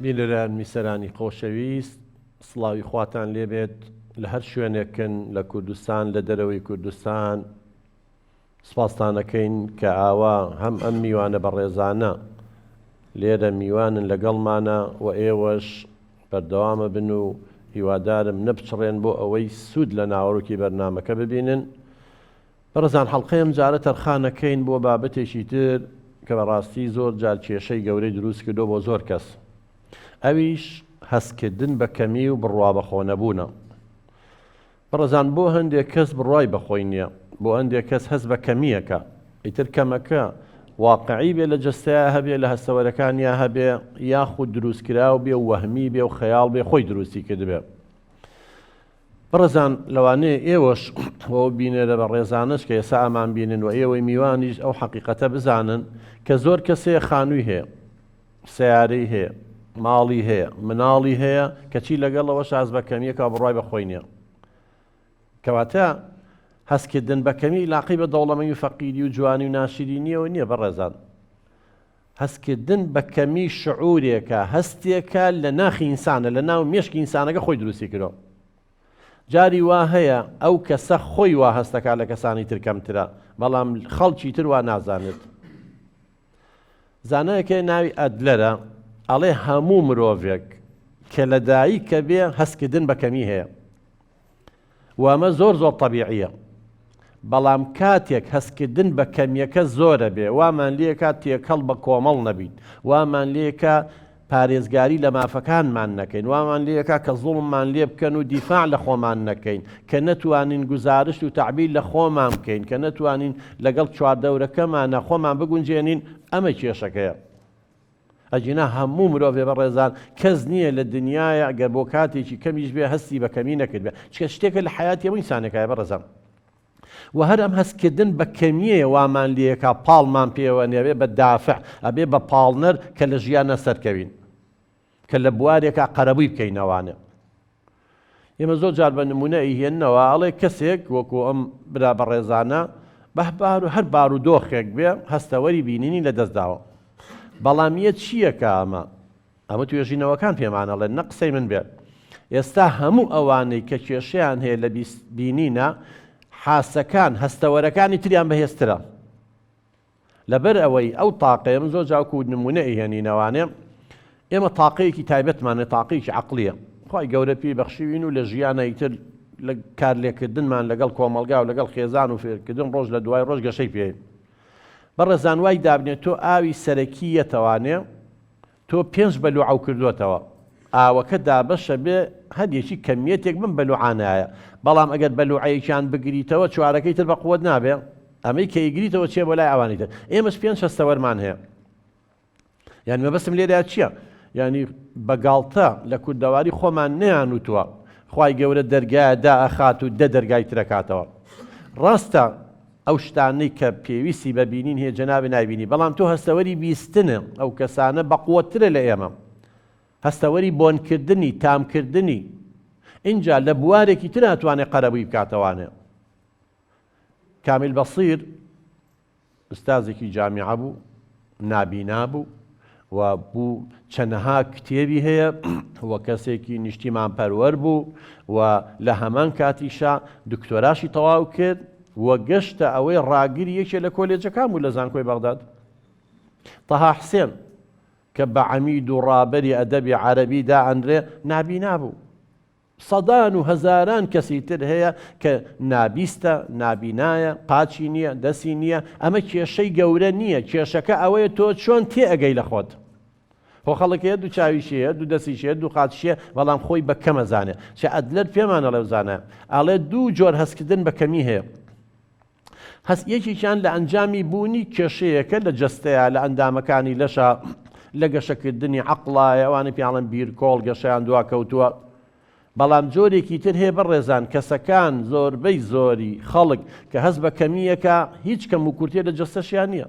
بینەران میسەرانی خۆشەویست، سڵاوی خواتان لێبێت لە هەر شوێنێکن لە کوردستان لە دەرەوەی کوردستان. سپاستانەکەین کە ئاوا هەم ئەم میوانە بەڕێزانە لێرە میوانن لەگەڵمانە و ئێوەش بەردەوامە بن و هیوادارم نەبچڕێن بۆ ئەوەی سوود لە ناوەڕۆکی بەرنامەکە ببینن. بەڕێزان حەڵقەیەم جارە تەرخانەکەین بۆ بابەتێکی تر کە بەڕاستی زۆر جار کێشەی گەورەی دروست کردو بۆ زۆر کەس، ئەویش هەستکردن بە کەمی و بڕوا بەخۆ نەبوونە. بەڕێزان بۆ هەندێک کەس بڕوای بەخۆی نییە، بۆ هەندێک کەس هەست بە کەمیەکە، ئیتر کەمەکە واقعی بێ لە جەستەیە هەبێ لە هەستەوەرەکانیا هەبێ یاخود دروستکراو بێ و وەهمی بێ و خەیاڵ بێ خۆی دروستی کردبێ. بەڕێزان لەوانەیە ئێوەش بۆ بینێرە بە ڕێزانش کە ئێستا ئامان بینن و ئێوەی میوانیش ئەو حەقیقەتە بزانن کە زۆر کەسێ خانووی هەیە، سیارەی هەیە، ماڵی هەیە، مناڵی هەیە کەچی لەگەڵەوە شاز بە کەمیەکە بڕای بەخۆی نییە. کەواتە هەستکردن بە کەمی لاقی بە دەوڵەمەندی و فەقیری و جوانی و ناشرینیەوە نییە. بەڕێزان هەستکردن بە کەمی شعورێکە، هەستێکە لە ناخی ئینسانە، لە ناو مێشکی ئینسانەکە خۆی دروستی کردەوە. جاری وا هەیە ئەو کەسە خۆی وا هەستەکە لە کەسانی تر کەمترە، بەڵام خەڵکی تر وا نازانێت. زانایەکە ناوی ئەدلەرە، ئەڵێ هەموو مرۆڤێک کە لەدایکە بێ هەستکردن بە کەمی هەیە، وامە زۆر زۆر طەبیعیە. بەڵام کاتێک هەستکردن بە کەمیەکە زۆرە بێ، وامان لێکە تێکەڵ بە کۆمەڵ نەبیت، وامان لێکە پارێزگاری لە مافەکانمان نەکەین، وامان لێکە کە زوڵممان لێ بکەن و دیفاع لە خۆمان نەکەین، کە نەتوانین گزارش و تعبیر لە خۆمان بکەین، کە نەتوانین لەگەڵ چواردەورەکەمانە خۆمان بگونجێنین. ئەمە کێشەکەیە. ئەجینا هەموو مرۆڤێ بەڕێزان کەس نییە لە دنیاە ئەگەر بۆ کاتێکی کەمیش بێ هەستی بە کەمی نەکرد بێ، چکە شتێکە لە حیاتی هەموو ئینسانێکایە بەڕێزان. و هەر ئەم هەستکردن بە کەمیەیە وامان لێکە پاڵمان پێوە نێوێ بە دافع، ئەبێ بە پاڵنەر کە لە ژیانە سەرکەوین، کە لە بوارێکە قەرەبووی بکەینەوانێ. ئێمە زۆر جار بە نمونە ئیهێننەوە ئەڵێ کەسێک وەکو ئەم برا بەڕێزانە بەهبار و هەر بار و دۆخێک بێ هەستەوەری بینینی لە دەستداوە. بەڵامیە چییەکە ئەمە توێژینەوەکان پێمانەڵێن، نە قسەی من بێت. ئێستا هەموو ئەوانەی کە کێشەیان هەیە لە بینینە، حاسەکان هەستەوەرەکانی تریان بەهێزترە. لەبەر ئەوەی ئەو تاقەیە زۆر جاوکو نمونە ئیهێنینەوانێ، ئێمە تاقەیەکی تایبەتمانە، تاقەیەکی عەقلیە. خی گەورە پێی بەخشیوین و لە ژیانە ئیتر لە کارلێکردنمان لەگەڵ کۆمەلگا و لەگەڵ خێزان و فێرکردن ڕۆژ لە دوای ڕۆژ گەشەی پێین. بەڕێزان وای دابنێت تۆ ئاوی سەرەکیەتەوانێ تۆ 5 بەلوعەو کردوتەوە، ئاوەکە دابەشە بێ هەندێکی کەمیەتێک من بەلوعانایە، بەڵام ئەگەر بەلوعەیەکیان بگریتەوە چوارەکەی تر بە قووەت نابێ، ئەمەی کە ئیگریتەوە چێ بۆ لای ئەوانی تر. ئێمەش 5 هەستەوەرمان هەیە. یعنی مەبەستم لێرە چییە؟ یعنی بەگاڵتە لە کوردەواری خۆمان نەیانوتووە خی گەورە دەرگایە دائەخات و دەرگای ترەکاتەوە. ڕاستە ئەو شتانەی کە پێویستی بەبینین هەیە جەنابی نایبینی، بەڵام تۆ هەستەوەری بیستنە ئەو کەسانە بەقووەترە لە ئێمە، هەستەوەری بۆنکردنی تامکردنی اینجا لە بوارێکی تر ناتوانێت قەرەبووی بکاتەوانێ. کامیل بەسیر ئوستازێکی جامیعە بوو، نابینا بوو و بوو چەندەها کتێبی هەیە وە کەسێکی نیشتیمان پەروەەر بوو و لە هەمان کاتیشا دکتۆراشی تەواو کرد وە گەشتە ئەوەی ڕاگیری یەکێ لە کۆلێجەکان بوو لە زانکۆی بەغداد. تەها حسێن کە بە عەمید و ڕابەری ئەدەبی عەرەبی دائەنرێ نابینا بوو. سەدان و هەزاران کەسی تر هەیە کە نابیستە، نابینایە، قاچی نییە، دەستی نییە. ئەمە کێشەی گەورە نییە، کێشەکە ئەوەیە تۆ چۆن تێ ئەگەی لە خۆت. خۆ خەڵکەیە دوو چاویشەیە، دوو دەستیشەیە، دوو قاچشیە، بەڵام خۆی بە کەمەزانێ. چه ئەدلەر پێمانە لەو زانە ئەڵێ دوو جۆر هەستکردن بە کەمی هەیە. یەکێکیان لە ئەنجامی بوونی کێشەیەکە لە جەستەیە، لە ئەندامەکانی لەشە، لە گەشەکردنی عەقڵایە، ئەوانە پێڵێن بیرکۆڵ گەشەیان دوا کەوتووە. بەڵام جۆرێکی تر هەیە بەڕێزان، کەسەکان زۆربەی زۆری خەڵک کە هەست بە کەمیەکە هیچ کەم و کورتێ لە جەستەشیان نییە،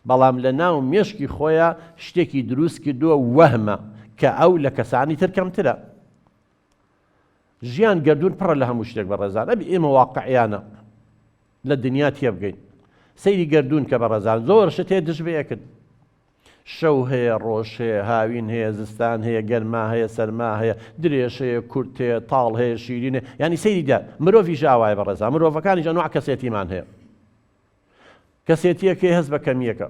بەڵام لە ناو مێشکی خۆیان شتێکی دروست کردووە وەهمە کە ئەو لە کەسانی تر کەمترە. ژیان گەردوون پڕە لە هەموو شتێک بەڕێزان، ئەبی ئێمە واقعیانە لە دنیا تێ بگەین. سەیری گەردوون کە بەڕێزان زۆر شت هەیە دژ بەیەکن. شەو هەیە ڕۆژ هەیە هاوین هەیە زستان هەیە گەرما هەیە سەرما هەیە درێژ هەیە کورت هەیە تاڵ هەیە شیرین هەیە ینی سەیریدا مرۆڤی ژاوایە بەڕێزا مرۆڤەکانی جەنوع کەسێتیمان هەیە کەسێتیەکەی هەست بە کەمیەکە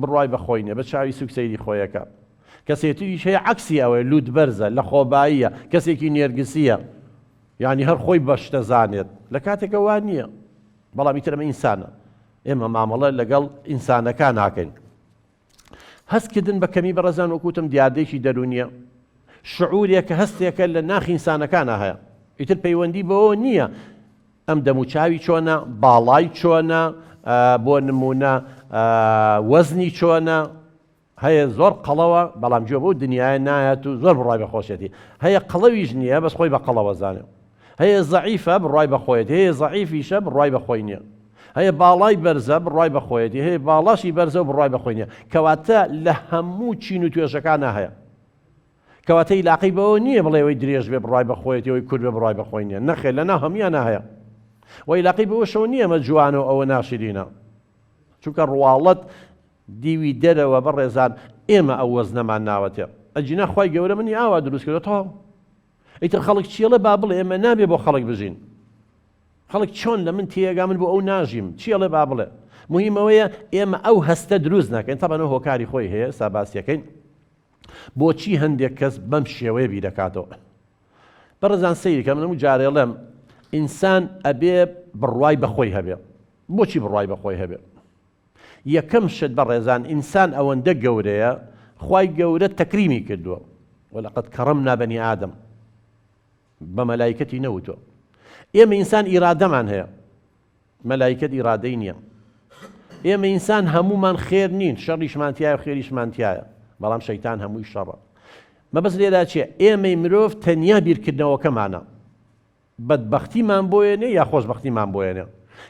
بڕوای بەخۆی نیە بە چاوی سوک سەیری خۆیەکە کەسێتیش هەیە عەکسی ئەوەیە لووت بەرزە لە خۆباییە کەسێکی نێرگسیە یعنی هەر خۆی بەش دەزانێت لە کاتێکە وان نییە بەڵام ئیتر ئەمە ئینسانە ئێمە مامەڵە لەگەڵ ئینسانەکان ناکەین هەستکردن بە کەمی بەڕێزان وەکوتم دیاردەیەکی دەرونیە شعورێکە هەستێکە لە ناخی ئینسانەکانە هەیە ئیتر پەیوەندی بەوە نییە ئەم دەموچاوی چۆنە باڵای چۆنە بۆ نمونە وەزنی چۆنە هەیە زۆر قەڵەوە بەڵام گوێ بۆ دنیاە نایەت و زۆر بڕای بەخۆشێتی هەیە قەڵەویش نییە بەس خۆی بە قەڵەوە زانێ هەیە زەعیفە بڕای بەخۆیەت هەیە زەعیفیشە بڕای بەخۆی نییە هەیە باڵای بەرزە بڕای بەخۆیەتی هەیە باڵاشی بەرزە و بڕای بەخۆی نییە کەواتە لە هەموو چین و توێژەکانە هەیە کەواتە عیلاقەی بەوە نییە بڵێ ئەوەی درێژ بێ بڕای بەخۆیەتی ئەوەی کورد بێ بڕای بەخۆی نییە نەخێ لەناو هەمویانە هەیە و عیلاقەی بەوە شەو نییە ئەمە جوانە و ئەوە ناشرینە چونکە ڕواڵەت دیوی دەرەوە بەڕێزان ئێمە ئەو وەزنەمان ناوەتێ ئەجینا خوای گەورە منی ئاوا دروست کردەوە ئیتر خەڵک چیەڵە با بڵێ ئێمە نابێ بۆ خەڵک بژین خەڵک چۆن لە من تێگا من بۆ ئەو ناژیم چیەڵێ با بڵێ مهمەوەیە ئێمە ئەو هەستە دروست ناکەین تەبەنەوە هۆکاری خۆی هەیە ساباسیەکەین بۆچی هەندێک کەس بەم شێوەیە بیرەکاتەوە بەڕێزان سەیری کە من جارێڵێم ئینسان ئەبێ بڕوای بەخۆی هەبێ بۆچی بڕوای بەخۆی هەبێ یەکەم شت بەڕێزان ئینسان ئەوەندە گەورەیە خوای گەورە تەکریمی کردووە وەلەقەد کەڕەمنا بەنی ئادەم بە مەلایکەتی نەوتووە ئێمە ئینسان ئیرادەمان هەیە مەلایکەت ئیرادەی نییە ئێمە ئینسان هەمومان خێر نین شەڕیشمان تایە و خێریشمان تایە بەڵام شەیتان هەمووی شەڕە مەبەست لێرا چییە ئێمەی مرۆڤ تەنیا بیرکردنەوەکەمانە بەدبەختیمان بۆیێنێ یا خۆشبەختیمان بۆیێنێ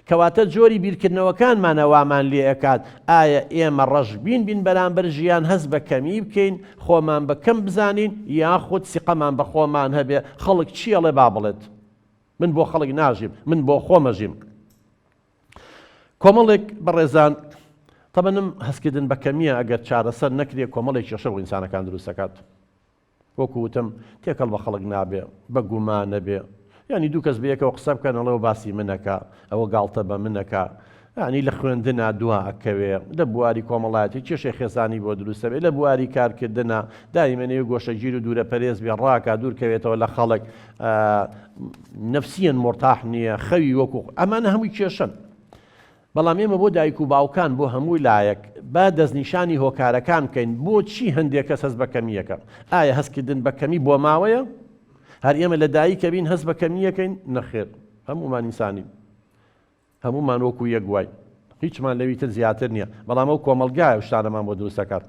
کەواتە جۆری بیرکردنەوەکانمانە وامان لێ ئەکات ئایا ئێمە ڕەشبین بین بەرامبەر ژیان هەست بە کەمی بکەین خۆمان بە کەم بزانین یاخود سیقەمان بە خۆمان هەبێ خەڵک چیەڵێ با بڵێت من بۆ خەڵک ناژیم من بۆ خۆمەژیم کۆمەڵێک بەڕێزان تەبەنم هەستکردن بە کەمیە ئەگەر چارەسەر نەکرێ کۆمەڵێکی شەڕ ئینسانەکان دروست دەکات وەکو وتم تێکەڵ بە خەڵک نابێ بە گومان نەبێ ینی دوو کەس بەیەکەوە قسە بکەن ئەڵێ باسی منەکە ئەوە گاڵتە بە منەکە ینی لە خوێندنە دوا ئەکەوێ لە بواری کۆمەڵایەتی کێشەی خێزانی بۆ دروستە بێ لە بواری کارکردنە دایمەنێ گۆشەگیر و دوورە پەرێز بێ ڕاکە دوورکەوێتەوە لە خەڵک نەفسیەن مرتاح نییە خەوی وەکو ئەمانە هەمووی کێشن بەڵام ئێمە بۆ دایک و باوکان بۆ هەمووی لایەک با دەستنیشانی هۆکارەکان بکەین بۆچی هەندێک کەس هەست بە کەمیەکە ئایا هەستکردن بە کەمی بۆ ماوەیە هەر ئێمە لە دایکە بین هەست بە کەمیەکەین نەخێر هەموومان ئینسانین هەموومان وەکو یەک گوای هیچمان لەویتر زیاتر نییە بەڵام ئەو کۆمەلگایە و شتانەمان بۆ دروست دەکات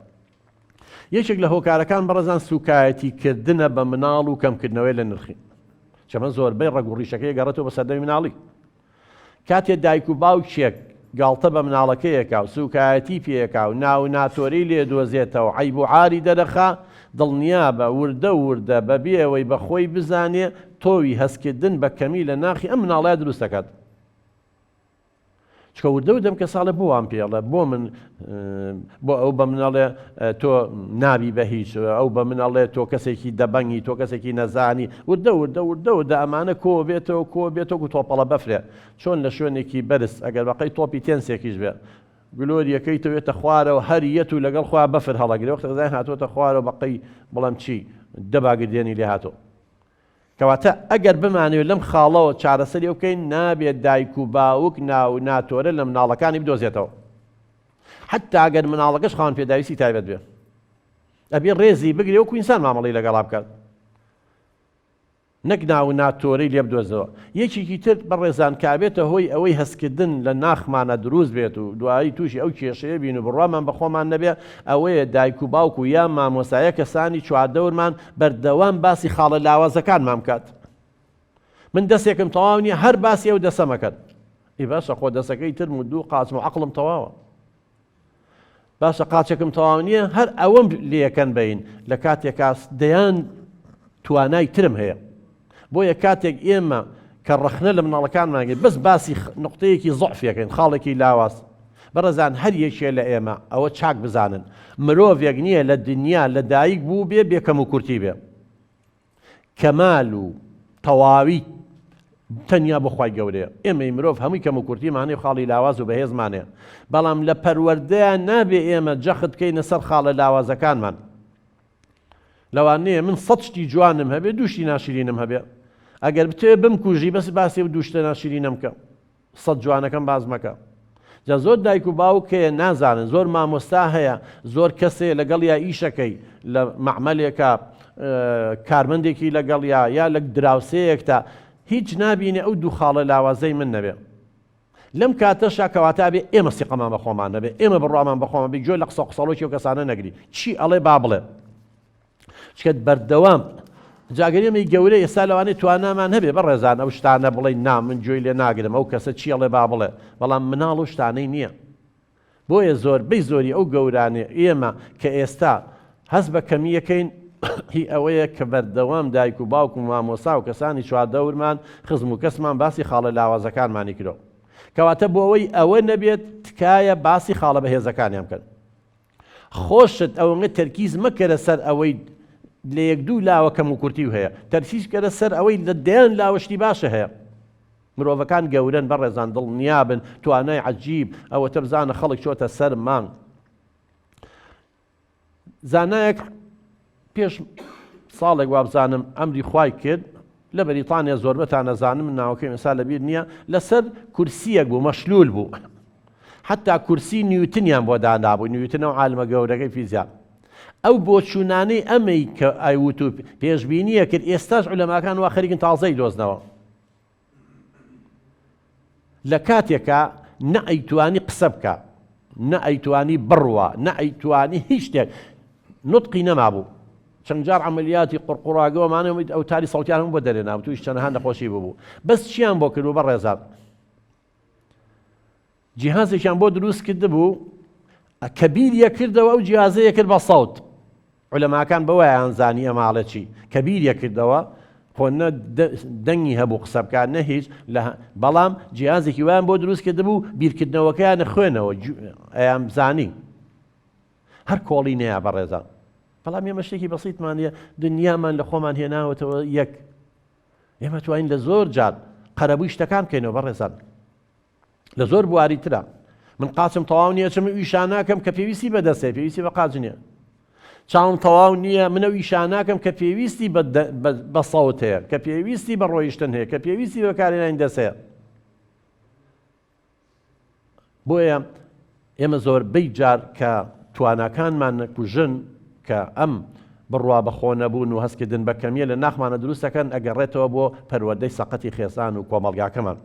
یەکێک لە هۆکارەکان بەڕێزان سوکایەتیکردنە بە مناڵ و کەمکردنەوەی لە نرخی چەمە زۆربەی ڕێگ و ڕیشەکەی گەڕێتەوە بە سەردەمی مناڵی کاتێ دایک و باوکێک گاڵتە بە مناڵەکەیەکە و سوکایەتی پێیەکا و ناو ناتۆری لێ دۆزێتەوە عیب و عاری دەرەخا دڵنیا بە وردە بەبێ ئەوەی بەخۆی بزانێ تۆوی هەستکردن بە کەمی لە ناخی ئەم مناڵەیە دروست دەکات چکە وردەم کە ساڵە بۆ وام پێڵە بۆ من بۆ ئەو بە مناڵێ تۆ نابی بە هیچ ئەو بە مناڵێ تۆ کەسێکی دەبەنگی تۆ کەسێکی نەزانی وردە ئەمانە کۆ بێتەوە و تۆپەڵە بەفرێ چۆن لە شوێنێکی بەرز ئەگەر بەقەی تۆپی تێنسێکیش بێ گلۆریەکەی تەوێتە خوارەوە هەریەت و لەگەڵ خوا بەفر هەڵەگرێ وەختە زای هاتوۆتە خوارەوە بەقەی بەڵام چی دەباگردێنی لێ هاتۆ کەواتە ئەگەر بمانوێت لەم خاڵەوە چارەسەری ئەو بکەین نابێت دایک و باوک ناو ناتۆرە لە مناڵەکانی بدۆزێتەوە حتا ئەگەر مناڵەکەش خاوەن پێداویستی تایبەت بێ ئەبێ ڕێزی بگرێ وەکو ئینسان مامەڵەی لەگەڵا بکات نەک ناو ناتۆرەی لێ بدۆزەوە یەکێکی تر بەڕێزان کابێتە هۆی ئەوەی هەستکردن لە ناخمانە دروست بێت و دوایی تووشی ئەو کێشەیە بین و بڕوامان بە خۆمان نەبێ ئەوەیە دایک و باوک و یا مامۆسایە کەسانی چواردەورمان بەردەوام باسی خاڵە لاوازەکانمان بکات من دەستێکم تەواو نییە هەر باسی ئەو دەسەمەکەن ئی باشە خۆ دەسەکەی ترم و دوو قاچم و عەقڵم تەواوە باشە قاچێکم تەواو نییە هەر ئەوەم لێەکەن بین لە کاتێکا دەیان توانای ترم هەیە بۆیە کاتێک ئێمە کە ڕەخنە لە مناڵەکانمانگەین بەس باسی نقطەیەکی زەعفێکەین خاڵێکی لاواز بەڕێزان هەر یەکێ لە ئێمە ئەوە چاک بزانن مرۆڤێک نییە لە دنیا لە دایک بوو بێ بێکەم و کورتی بێ کەمال و تەواوی تەنیا بۆخوای گەورەیە ئێمەی مرۆڤ هەمووی کەم و کورتیمانێ خاڵی لاواز و بەهێزمانێ بەڵام لە پەروەردەیە نابێ ئێمە جەخت بکەینە سەر خاڵە لاوازەکانمان لەوانەیە من 100 شتی جوانم هەبێ دووشتی ناشرینم هەبێ ئەگەر بتوێ بمکوژی بەس باسی و دووشتە ناشرینم کە 100 جوانەکەم باز مەکە جا زۆر دایک و باوکەیە نازانن زۆر مامۆستا هەیە زۆر کەسێ لەگەڵ یا ئیشەکەی لە مەعمەلێکە کارمەندێکی لەگەڵ یا لە دراوسەیەکتا هیچ نابینێ ئەو دوو خاڵە لاوازەی من نەبێ لەم کاتەشا کەواتە بێ ئێمە سیقەمان بە خۆمان نەبێ ئێمە بڕوامان بە خۆمان بێ گوێ لە قسە قسەڵۆکی و کەسانە نەگری چی ئەڵێ با بڵێ چکە بەردەوام جاگەریەمەی گەورە ئێستا لەوانەیە توانامان هەبێ بەڕێزان ئەو شتانە بڵێ نا من گوێی لێ ناگرم ئەو کەسە چی ئەڵێ با بڵێ بەڵام مناڵ و شتانەی نییە بۆیە زۆربەی زۆری ئەو گەورانێ ئێمە کە ئێستا هەست بە کەمیەکەین هی ئەوەیە کە بەردەوام دایک و باوک و مامۆسا و کەسانی چواردەورمان خزم و کەسمان باسی خاڵە لاوازەکانمانی کرۆ کەواتە بۆ ئەوەی ئەوە نەبێت تکایە باسی خاڵە بەهێزەکانیان بکەن خۆشت ئەوەنگە تەرکیز مەکەرە سەر ئەوەی لە یەک دوو لاوە کەم و کورتی و هەیە تەرکیز کەرە سەر ئەوەی لە دەیان لاوەشتی باشە هەیە مرۆڤەکان گەورن بەڕێزان دڵنیابن توانای عەجیب ئەوەتە بزانە خەڵک چۆتە سەر مانگ زانایەک پێش ساڵێک وابزانم ئەمری خوای کرد لە بەریتانیا زۆربەتان نەزانم من ناوەکەی ئێستا لەبیر نییە لەسەر کورسیەک بوو مەشلول بوو حتا کورسی نیوتنیان بۆ دانابوو نیوتن ئەو عالمە گەورەکەی فیزیک ئەو بۆچوونانەی ئەمەی کە ئایوت و پێشبینیە کرد ئێستاش عولەماکان وا خەریکن تازەی دۆزنەوە لە کاتێکە نە ئەیتوانی قسە بکە نە ئەیتوانی بڕوە نە ئەیتوانی هیچ شتێک نوتقی نەمابوو چەند جار عملیاتی قورقوڕاگەوەمانە ئەو تاری سەڵتیان هەموو بۆ دەرێناوە تویش چەندەها نەخۆشی بوو بەس چیان بۆ کردو بەڕێزان جیهازێکیان بۆ دروست کرده بوو کە بیریە کردەوە ئەو جیهازەیە کرد بە سەوت عولەماکان بەوەیان زانی ئەماڵە چی کە بیریە کردەوە خۆ نە دەنگی هەبوو قسە بکات نە هیچ بەڵام جیهازێکی وایان بۆ دروست کرده بوو بیرکردنەوەکەیانە خوێنەوە ئەیان بزانی هەر کۆڵی نەیە بەڕێزان بەڵام ئێمە شتێکی بەسیطمانە دنیامان لە خۆمان هێناوەتەوە یەک ئێمە توانین لە زۆر جار قەرەبووی شتەکان بکەینەوە بەڕێزان لە زۆر بواری ترە من قاچم تەواو نییە چم ئیشاناکەم کە پێویستی بەدەستێ پێویستی بە قاچ نییە چاوم تەواو نییە منە ئیشاناکەم کە پێویستی بە سەوت هەیە کە پێویستی بە ڕۆیشتن هەیە کە پێویستی بەکارهێنانی دەست هەیە بۆیە ئێمە زۆربەی جار کە تواناکانمان نەکوژن کە ئەم بڕوا بەخۆ نەبوون و هەستکردن بە کەمیە لە ناخمانە دروستەکەن ئەگەڕێتەوە بۆ پەروەردەی سەقەتی خێزان و کۆمەڵگاکەمان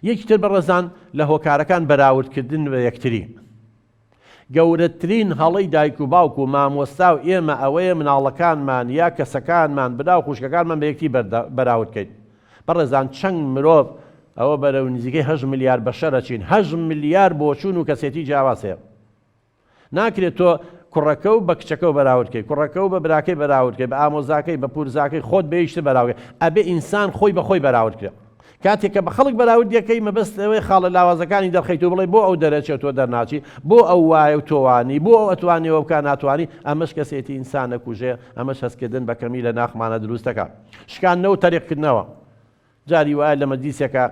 یەکتر بەڕێزان لە هۆکارەکان بەراوردکردن بە یەکتری گەورەترین هەڵەی دایک و باوک و مامۆستا و ئێمە ئەوەیە مناڵەکانمان یا کەسەکانمان بدا و خوشکەکانمان بە یەکتی بەراوردکەین بەڕێزان چەند مرۆڤ ئەوە بەرەو نزیکەی 8 ملیار بەشەرە چین 8 ملیار بۆچوون و کەسێتی جیاواز هەیە ناکرێت تۆ کوڕەکە و بە کچەکە و بەراوردکەی کوڕەکە و بە براکەی بەراوردکەی بە ئامۆزاکەی بە پورزاکەی خۆت بەیشتە بەراوردکەی ئەبێ ئینسان خۆی بە خۆی بەراوردکرێت کاتێک کە بە خەڵک بەراوردیەکەی مەبەستەوەی خاڵە لاوازەکانی دەرخەیت و بڵێ بۆ ئەو دەرەچێت تۆ دەرناچی بۆ ئەو وایە و تۆوانی بۆ ئەو ئەتوانیەوە بکە ناتوانی ئەمەش کەسێتی ئینسانە کوژێ ئەمەش هەستکردن بە کەمی لە ناخمانە دروستەکە شکاندنەوە تەریقکردنەوە جاری وایە لە مەجلیسێکە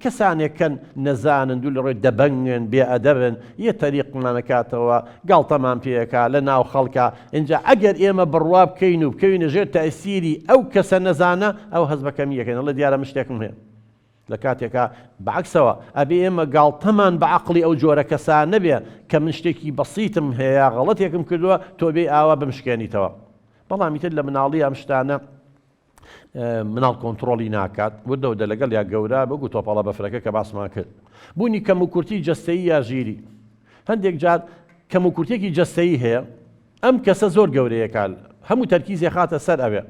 کەسانێک کەن نەزانن دوو لە ڕێی دەبەنگن بێئەدەبن یە تەریقمانەکاتەوە گاڵتەمان پێیەکە لە ناو خەڵکە اینجا ئەگەر ئێمە بڕوا بکەین و بکەوینە ژێر تەئسیری ئەو کەسە نەزانە ئەو هەست بە کەمیەکەن ئەڵێ دیارە من شتێکم هەیە لە کاتێکە بەعکسەوە ئەبێ ئێمە گاڵتەمان بە عەقڵی ئەو جۆرە کەسان نەبێ کە من شتێکی بەسیتم هەیە غەڵەتێکم کردووە تۆ بێ ئاوا بمشکێنیتەوە بەڵامی تر لە مناڵی ئەم شتانە مناڵ کۆنتڕۆڵی ناکات بۆ دە لەگەڵ یا گەورە بگو تۆپەڵە بەفرەکە کە باسمان کرد بوونی کەم و کورتی جەستەیی یا ژیری هەندێک جار کەم و کورتێکی جەستەیی هەیە ئەم کەسە زۆر گەورەیەکال هەموو تەرکیزی خاتە سەر ئەوێ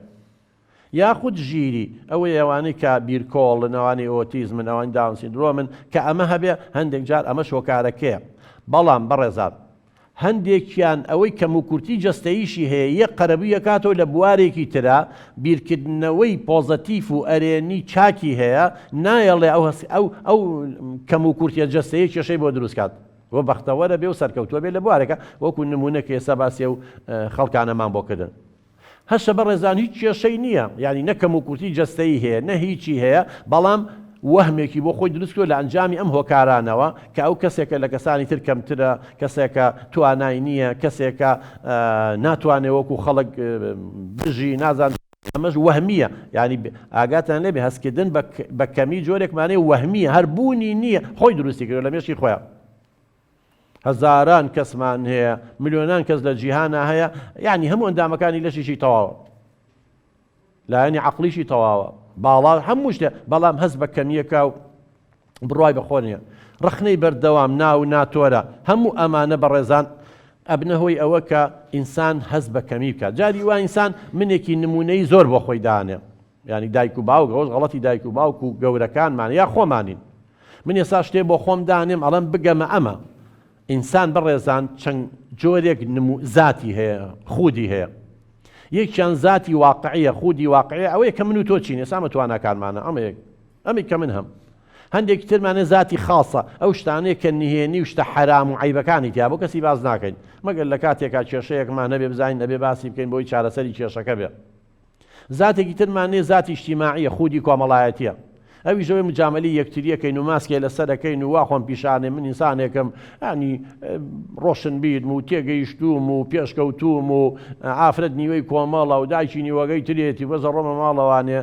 یاخود ژیری ئەوەی ئەوانەی کە بیرکۆڵن ئەوانی ئۆتیزمن ئەوان داون سیندرۆمن کە ئەمە هەبێ هەندێک جار ئەمە شۆکارەکەیە بەڵام بەڕێزان هەندێکیان ئەوەی کەم و کورتی جەستەییشی هەیە یەک قەرەبووی کاتەوە لە بوارێکی ترا بیرکردنەوەی پۆزەتیف و ئەرێنی چاکی هەیە نایەڵێ ئەو کەم و کورتیە جەستەیی کێشەی بۆ دروستکات وە بەختەوەرە بێ و سەرکەوتووە بێ لە بوارێکە وەکو نمونەکە ئێستا باسیە و خەڵکانەمان بۆ کردن. هەشە بەڕێزان هیچ کێشەی نییە، یعنی نە کەم و کورتی جەستەیی هەیە نە هیچی هەیە، بەڵام وەهمێکی بۆ خۆی دروست کرد لە ئەنجامی ئەم هۆکارانەوە کە ئەو کەسێکە لە کەسانی تر کەمترە، کەسێکە توانای نییە، کەسێکە ناتوانێت وەکو خەڵک بژی نازان، ئەمەش وەهمیە، یعنی ئاگاتان لێبێ هەستکردن بە کەمی جۆرێکمانەیە وەهمیە، هەر بوونی نییە، خۆی دروستی کرد لە مێشکی خۆیان. هەزاران کەسمان هەیە، ملیۆنان کەس لە جیهانە هەیە، یعنی هەموو ئەندامەکانی لەشیشی تەواوە، لایەنی عەقلیشی تەواوە، باڵا هەموو شتێ، بەڵام هەست بە کەمیەکە و بڕوای بەخۆ نییە. ڕخنەی بەردەوام ناو ناتۆرە، هەموو ئەمانە بەڕێزان ئەبنە هۆی ئەوە کە ئینسان هەست بە کەمی بکات. جاری وا ئینسان منێکی نمونەی زۆر بۆ خۆی دانێ، یعنی دایک و باوک، ئەوەش غەڵەتی دایک و باوک و گەورەکانمان یا خۆمانین. من ێستا شتێ بۆ خۆم دانێم ئەڵێم بگەمە ئەمە. ئینسان بەڕێزان چەند جۆرێک زاتی هەیە، خودی هەیە. یەکیان زاتی واقعیە، خودی واقعیە، ئەوەیە کە من و تۆ چین، ئێستا تواناکانمانە، ئەمەی کە من هەم. هەندێکی ترمانە زاتی خاصە، ئەو شتانەیە کە نهێنی و شتە حرام و عیبەکانی تیا بۆ کەسی باز ناکەین، مەگەر لە کاتێکا کێشەیەکمان نەبێ بزانین نەبێ باسی بکەین بۆی چارەسەری کێشەکە بێ. زاتێکی ترمانێ زاتی اجتیماعیە، خودی کۆمەڵایەتیە، ئەوی ژەوەی مجاملی یەکتریەکەین و ماسکێ لەسەرەکەین و وا خۆم پیشانێ من ئینسانێکم، ینی ڕۆشن بیرم و تێگەیشتوم و پێشکەوتوم و ئافرەت نیوەی کۆمەڵە و دایکی نیوەگەی ترێتی بەزە ڕۆمە ماڵەوانێ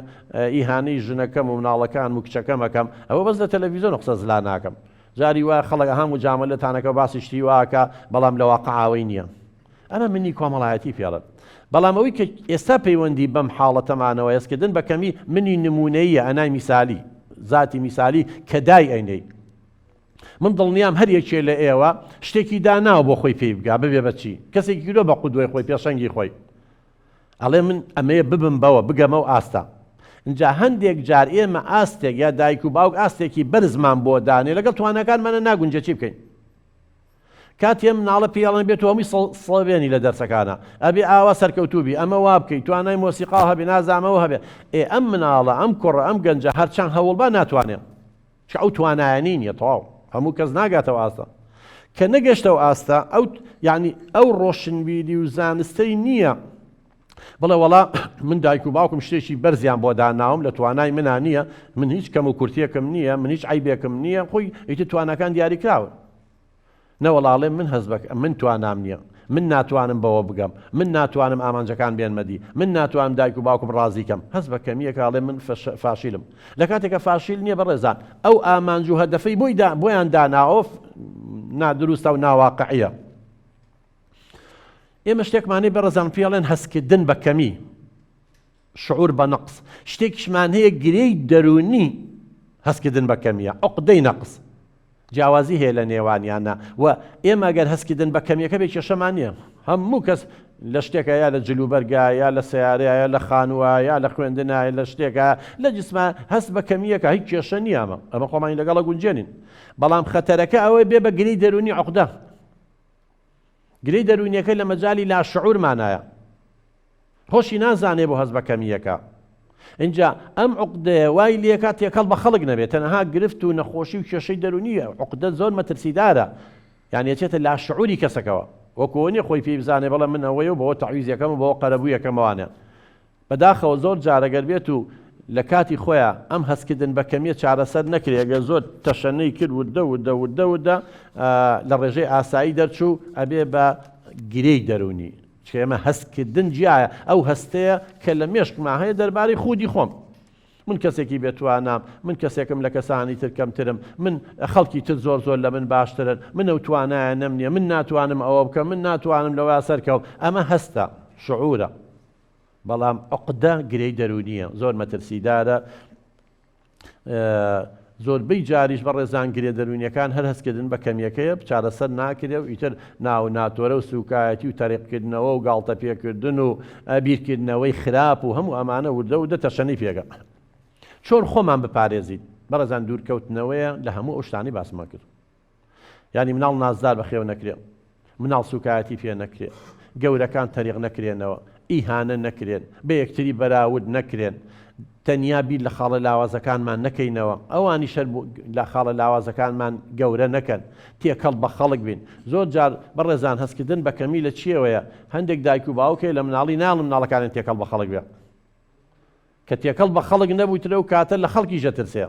ئیهانەی ژنەکەم و مناڵەکان و کچەکەمەکەم، ئەوە بەس لە تەلەڤیزۆن قسە زلا ناکەم. جاری وایە خەڵک هەم مجاملەتانەکە باسی شتی واکە، بەڵام لە واقعاوەی نییە. ئەمە منی کۆمەڵایەتی پێڵێت. بەڵام ئەوەی کە ئێستا پەیوەندی بەم حاڵەتەمانەوە هەستکردن بە کەمی منی نمونەیە، ئەنای میسالی، زاتی میسالی کە دای ئەینەی. من دڵنیام هەر یەکێ لە ئێوە شتێکی داناوە بۆ خۆی پێی بگا، ببێ بەچی کەسێکی کرۆ بە قودوەی خۆی پێشەنگی خۆی، ئەڵێ من ئەمەیە ببم بەوە بگەمە و ئاستا. اینجا هەندێک جار ئێمە ئاستێک یا دایک و باوک ئاستێکی بەرزمان بۆ دانێ لەگەڵ توانەکانمانە ناگونجە چی بکەین. کاتێ مناڵە پیاڵەن بێت و هەمووی سڵێنی لە دەرسەکانە ئەبێ ئاوا سەرکەوتوبی ئەمە وا بکەیت، توانای مۆسیقا هەبێ، نازانمەوە هەبێ. ئەم مناڵە ئەم کوڕە ئەم گەنجە هەرچەند هەوڵبا ناتوانێت، چ ئەو توانایانی نییە، تەواو هەموو کەس ناگاتەوە ئاستا. کە نەگەشتەوە ئاستا، ئەو یعنی ئەو ڕۆشنبیری و زانستەی نییە بڵێ وەڵا من دایک و باوکم شتێکی بەرزیان بۆ داناوم لە توانای منە نییە، من هیچ کەم و کورتیەکەم نییە، من هیچ عیبێکم نییە، خۆی ئیتر توانەکان دیاری کراوە. نەوەڵاڵێ من هەزبەکە من توانام نییە، من ناتوانم بەوە بگەم، من ناتوانم ئامانجەکان بێنمەدی، من ناتوانم دایک و باوکم ڕازیکەم، هەز بە کەمیەکەڵێ من فاشیلم. لە کاتێکە فاشیل نییە بەڕێزان، ئەو ئامانج و هەدەفەی بۆیان داناوە نادروستە و ناواقعیە. ئێمە شتێکمانەی بەڕێزان پێڵێن هەستکردن بە کەمی، شعور بە نەقس، شتێکیشمان هەیە گرەی دەرونی هەستکردن بە کەمیە، عقدەی نەقس، جیاوازی هەیە لە نێوانیانە. و ئێمە ئەگەر هەستکردن بە کەمیەکە بێ کێشەمان نییە، هەموو کەس لە شتێکە یا لە جلوبەرگا یا لە سیارەیە یا لە خانووە یا لە خوێندنایە لە شتێکە لە جسمە هەست بە کەمیەکە هیچ کێشە نییە. ئەمە خۆمانی لەگەڵە گونجێنین، بەڵام خەتەرەکە ئەوەی بێ بە گرەی دەرونی عقدە. گرەی دەرونیەکە لە مەجای لاشعورمانایە، خۆشی نازانێ بۆ هەست بە کەمیەکە. اینجا ئەم عقدەیە وای لێکا تێکەڵ بە خەڵک نەبێت، تەنها گرفت و نەخۆشی و کێشەی دەرونیە. عقدە زۆر مەترسیدارە، یعنی ئەچێتە لاشعوری کەسەکەەوە، وەکوۆنی خۆی پێی بزانێ بەڵام من ئەوەیە و بەوە تەعویزەکەم و بەوە قەرەبوویەکەمەوانە. بەداخەوە زۆر جارەگەر بێت و لە کاتی خۆیان ئەم هەستکردن بە کەمیە چارەسەر نەکرێ، ئەگەر زۆر تەشەنەی کرد وردە لە ڕێژەی ئاسایی دەرچوو ئەبێ بە گرەی دەرونی. ئێمە هەستکردن جیایە، ئەو هەستەیە کە لە مێشکمان هەیە دەربارەی خودی خۆم. من کەسێکی بێتوانام، من کەسێکم لە کەسانی تر کەمترم، من خەڵکی تر زۆر لە من باشترن، من ئەو توانایە نەم نییە، من ناتوانم ئەوە بکەم، من ناتوانم لەوە سەرکەوم. ئەمە هەستە، شعورە، بەڵام عقدە گرەی دەرونیە، زۆر مەترسیدارە. زۆربەی جاریش بەڕێزان گرێ دەرونیەکان هەر هەستکردن بە کەمیەکەیە چارەسەر ناکرێ و ئیتر ناو ناتۆرە و سوکایەتی و تەریقکردنەوە و گاڵتە پێکردن و بیرکردنەوەی خراپ و هەموو ئەمانە وردە تەشەنەی پێگە. چۆن خۆمان بپارێزیت؟ بەڕێزان دوورکەوتنەوەیە لە هەموو ئەو شتانی باسمان کرد. یعنی مناڵ نازدار بەخێو نەکرێ، مناڵ سوکایەتی پێ نەکرێن، گەورەکان تەریق نەکرێنەوە، ئیهانە نەکرێن، بە یەکتری بەراورد نەکرێن، تەنیا بیر لە خاڵە لاوازەکانمان نەکەینەوە، ئەوانی شەر لە خاڵە لاوازەکانمان گەورە نەکەن، تێکەڵ بە خەڵک بین. زۆر جار بەڕێزان هەستکردن بە کەمی لە چیەوەیە؟ هەندێک دایک و باوکێ لە مناڵی ناڵم مناڵەکانیان تێکەڵ بە خەڵک بێ، کە تێکەڵ بە خەڵک نەبوویترە و کاتە لە خەڵکی ژەترسێ.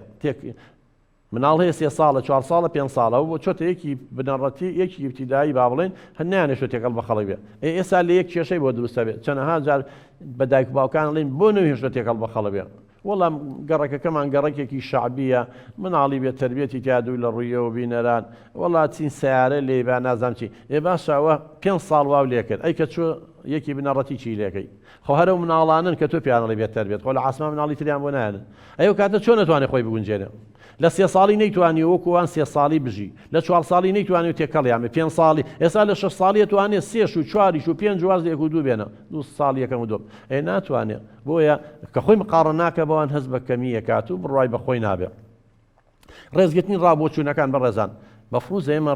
مناڵ هەیە 3 ساڵە 4 ساڵە 5 ساڵە و بۆ چۆتە یەکی بنەڕەتی یەکی ابتیدایی با بڵێن هەنیانێشۆ تێکەڵ بە خەڵک بێ. ئێستا لە یەک کێشەی بۆ دروستە بێت، چەندەها جار بە دایک و باوکان ئەڵێن بۆ نەوێژە تێکەڵ بە خەڵک بێ. وەڵام گەڕەکەکەمان گەڕێکێکی شعبیە، مناڵی بێت تربیەتی تیادووی لە ڕوویەوە بینەران، وەڵات چین سیارە لێ با نازام چی، باشەوە 5 ساڵ واو لێ کرد، ئەی کە چۆ یەکی بنەڕەتی چی لێکەی؟ خۆ هەرە مناڵانن کە تۆ پیانەڵی بێت تربێت، خۆ لە عاسمان مناڵی تریان بۆ نایەن. ئەو کاتە چۆن نەتوانێت خۆی بگونجێنێ؟ لە 3 ساڵی نەیتوانی وەکووان 3 ساڵی بژی، لە 4 ساڵی نەیتوانێت تێکەڵیان 5 ساڵی، ئێستا لە 6 ساڵی توانێت 3 و 4 و 5 واز لە 1 و 2 بێنە، 2 ساڵ یەکەم و دوم ناتوانێت. بۆیە کە خۆی مقارن ناکە بەوان هەست بە کەمی ئەکات و بڕوای بە خۆی نابێت. ڕێزگرتنی ڕابۆچوونەکان بەڕێزان بەفروز ئێمە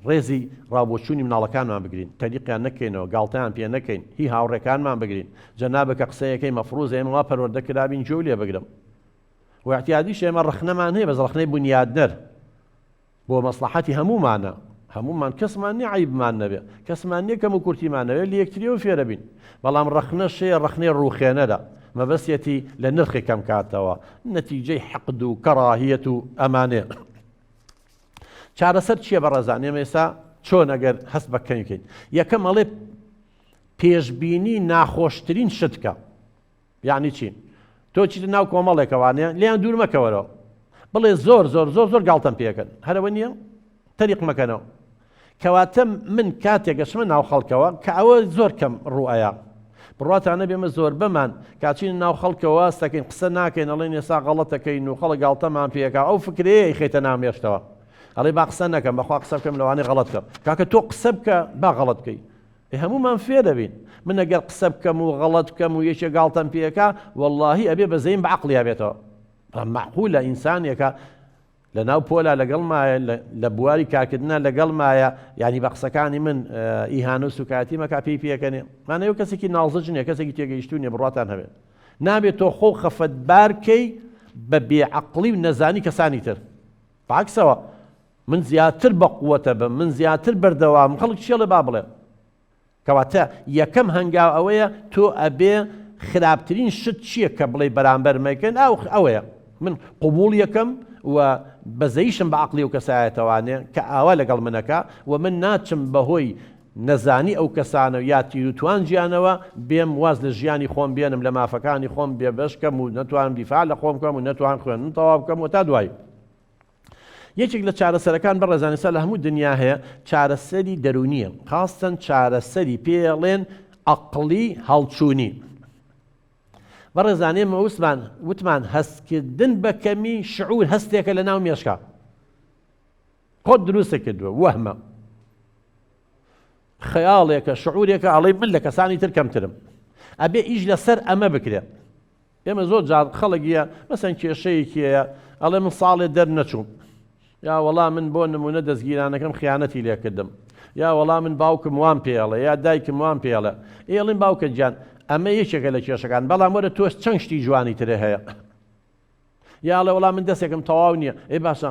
ڕێزی ڕابۆچوونی مناڵەکانمان بگرین، تەریقیان نەکەینەوە، گاڵتەیان پێ نەکەین، هی هاوڕێکانمان بگرین. جەنابە کە قسەیەکەی مەفروز ئێمە وا پەروەردە کرابین جێ لێ بگرم. واحتیادیش ئێمە ڕخنەمان هەیە، بەس ڕخنەی بنیادنەر بۆ مەسلحەتی هەمومانە، هەمومان کەسمان نییە عیبمان نەبێ، کەسمان نییە کەم و کورتیمان نەوێت لە یەکتریەوە فێرە بین. بەڵام ڕخنە شەیە ڕخنەی ڕووخێنەرە، مەبەستێتی لە نرخی کەم کاتەوە، نەتیجەی حەقد و کەڕاهیەت و ئەمانێ. چارەسەر چییە بەڕێزان؟ ئێمە ئێستا چۆن ئەگەر هەست بە کەمی بکەین؟ یەکەم ئەڵێ پێشبینی ناخۆشترین شتکە. یعنی چی؟ تۆ چیت ناو کۆمەڵێکەوانەیە لیان دوور مەکەوەرەوە، بڵێ زۆر زۆر زۆر زۆر گاڵتەم پێکەن، هەرەوە نییە تەریق مەکەنەوە. کەواتە من کاتێک گەشمە ناو خەڵکەوە کە ئەوە زۆر کەم ڕوئەیە، بڕاتانە بێمە زۆر بمان کاچین ناو خەڵکەوە ئەستەکەین قسە ناکەین، ئەڵێن ئێستا غەڵەتەکەین و خەڵک گاڵتەمان پێکا، ئەو فکرەیە خێتە نامێشتەوە، ئەڵێ با قسە نەکەم، بەخوا قسە بکەم لەوانەیە غەڵەت بکەم. کاکە تۆ قسە بکە با غەڵەت بکەی. هەمومان فێر دەبین. من ئەگەر قسە بکەم و غەڵەت بکەم و یەکێک گاڵتەم پێکا، وەڵڵاهی ئەبێ بەزەیم بە عەقڵیا بێتەوە. مەعقولە ئینسانێکە لە ناو پۆلا لەگەڵمایە، لە بواری کارکردنە لەگەڵمایە، یعنی بە قسەکانی من ئیهانە و سوکایەتی مەکا پێی پێکەنێ. مانەوە کەسێکی ناڵزەجنێ، کەسێکی تێگەیشتوونێ، بڕاتان هەبێت. نابێت تۆ خۆ خەفەتبارکەی بە بێعەقڵی و نەزانی کەسانی تر. بەعەکسەوە من زیاتر بە قووەتە بم، من زیاتر بەردەوام، خەڵک چێڵێ با بڵێ. کەواتە یەکەم هەنگاو ئەوەیە تۆ ئەبێ خراپترین شت چییە کە بڵێ بەرامبەر مەکەن، ئەوەیە من قبول یەکەم و بەزەیشم بە عەقڵی و کەسایەتەوانێ کە ئاوا لەگەڵ منەکە و من ناچم بەهۆی نەزانی ئەو کەسانە یا تیروتوان ژیانەوە بێم واز لە ژیانی خۆم بێنم، لە مافەکانی خۆم بێبەشکەم و نەتوانم دیفاع لە خۆم بکەم و نەتوان خوێندن تەواو بکەم و تا دوای. یەکێک لە چارەسەرەکان بەڕێزان ئێستا لە هەموو دنیا هەیە، چارەسەری دەرونیە، خاستەن چارەسەری پێڵێن عەقڵی هەڵچوونی. بەڕێزان ئێمە وتمان هەستکردن بە کەمی شعور هەستێکە لە ناو مێشکە. خۆت دروستە کردووە، وەهمە، خەیاڵێکە، شعورێکە، ئەڵێ من لە کەسانی تر کەمترم. ئەبێ ئیش لەسەر ئەمە بکرێت. ئێمە زۆر جار خەڵکیە مەسەن کێشەیەکیەیە ئەڵێ من ساڵێ دەرنەچووم، یا وەڵا من بۆ نمونە دەستگیرانەکەم خیانەتی لێ کردم، یا وەڵا من باوکم وان پێڵێ، یا دایکم وان پێڵێ. ئێڵین باوکە گیان ئەمە یەکێکە لە کێشەکان، بەڵام وەرە تۆ چەند شتی جوانی ترە هەیە. یاڵێ وەڵام من دەستێکم تەواو نییە، ئەی باشە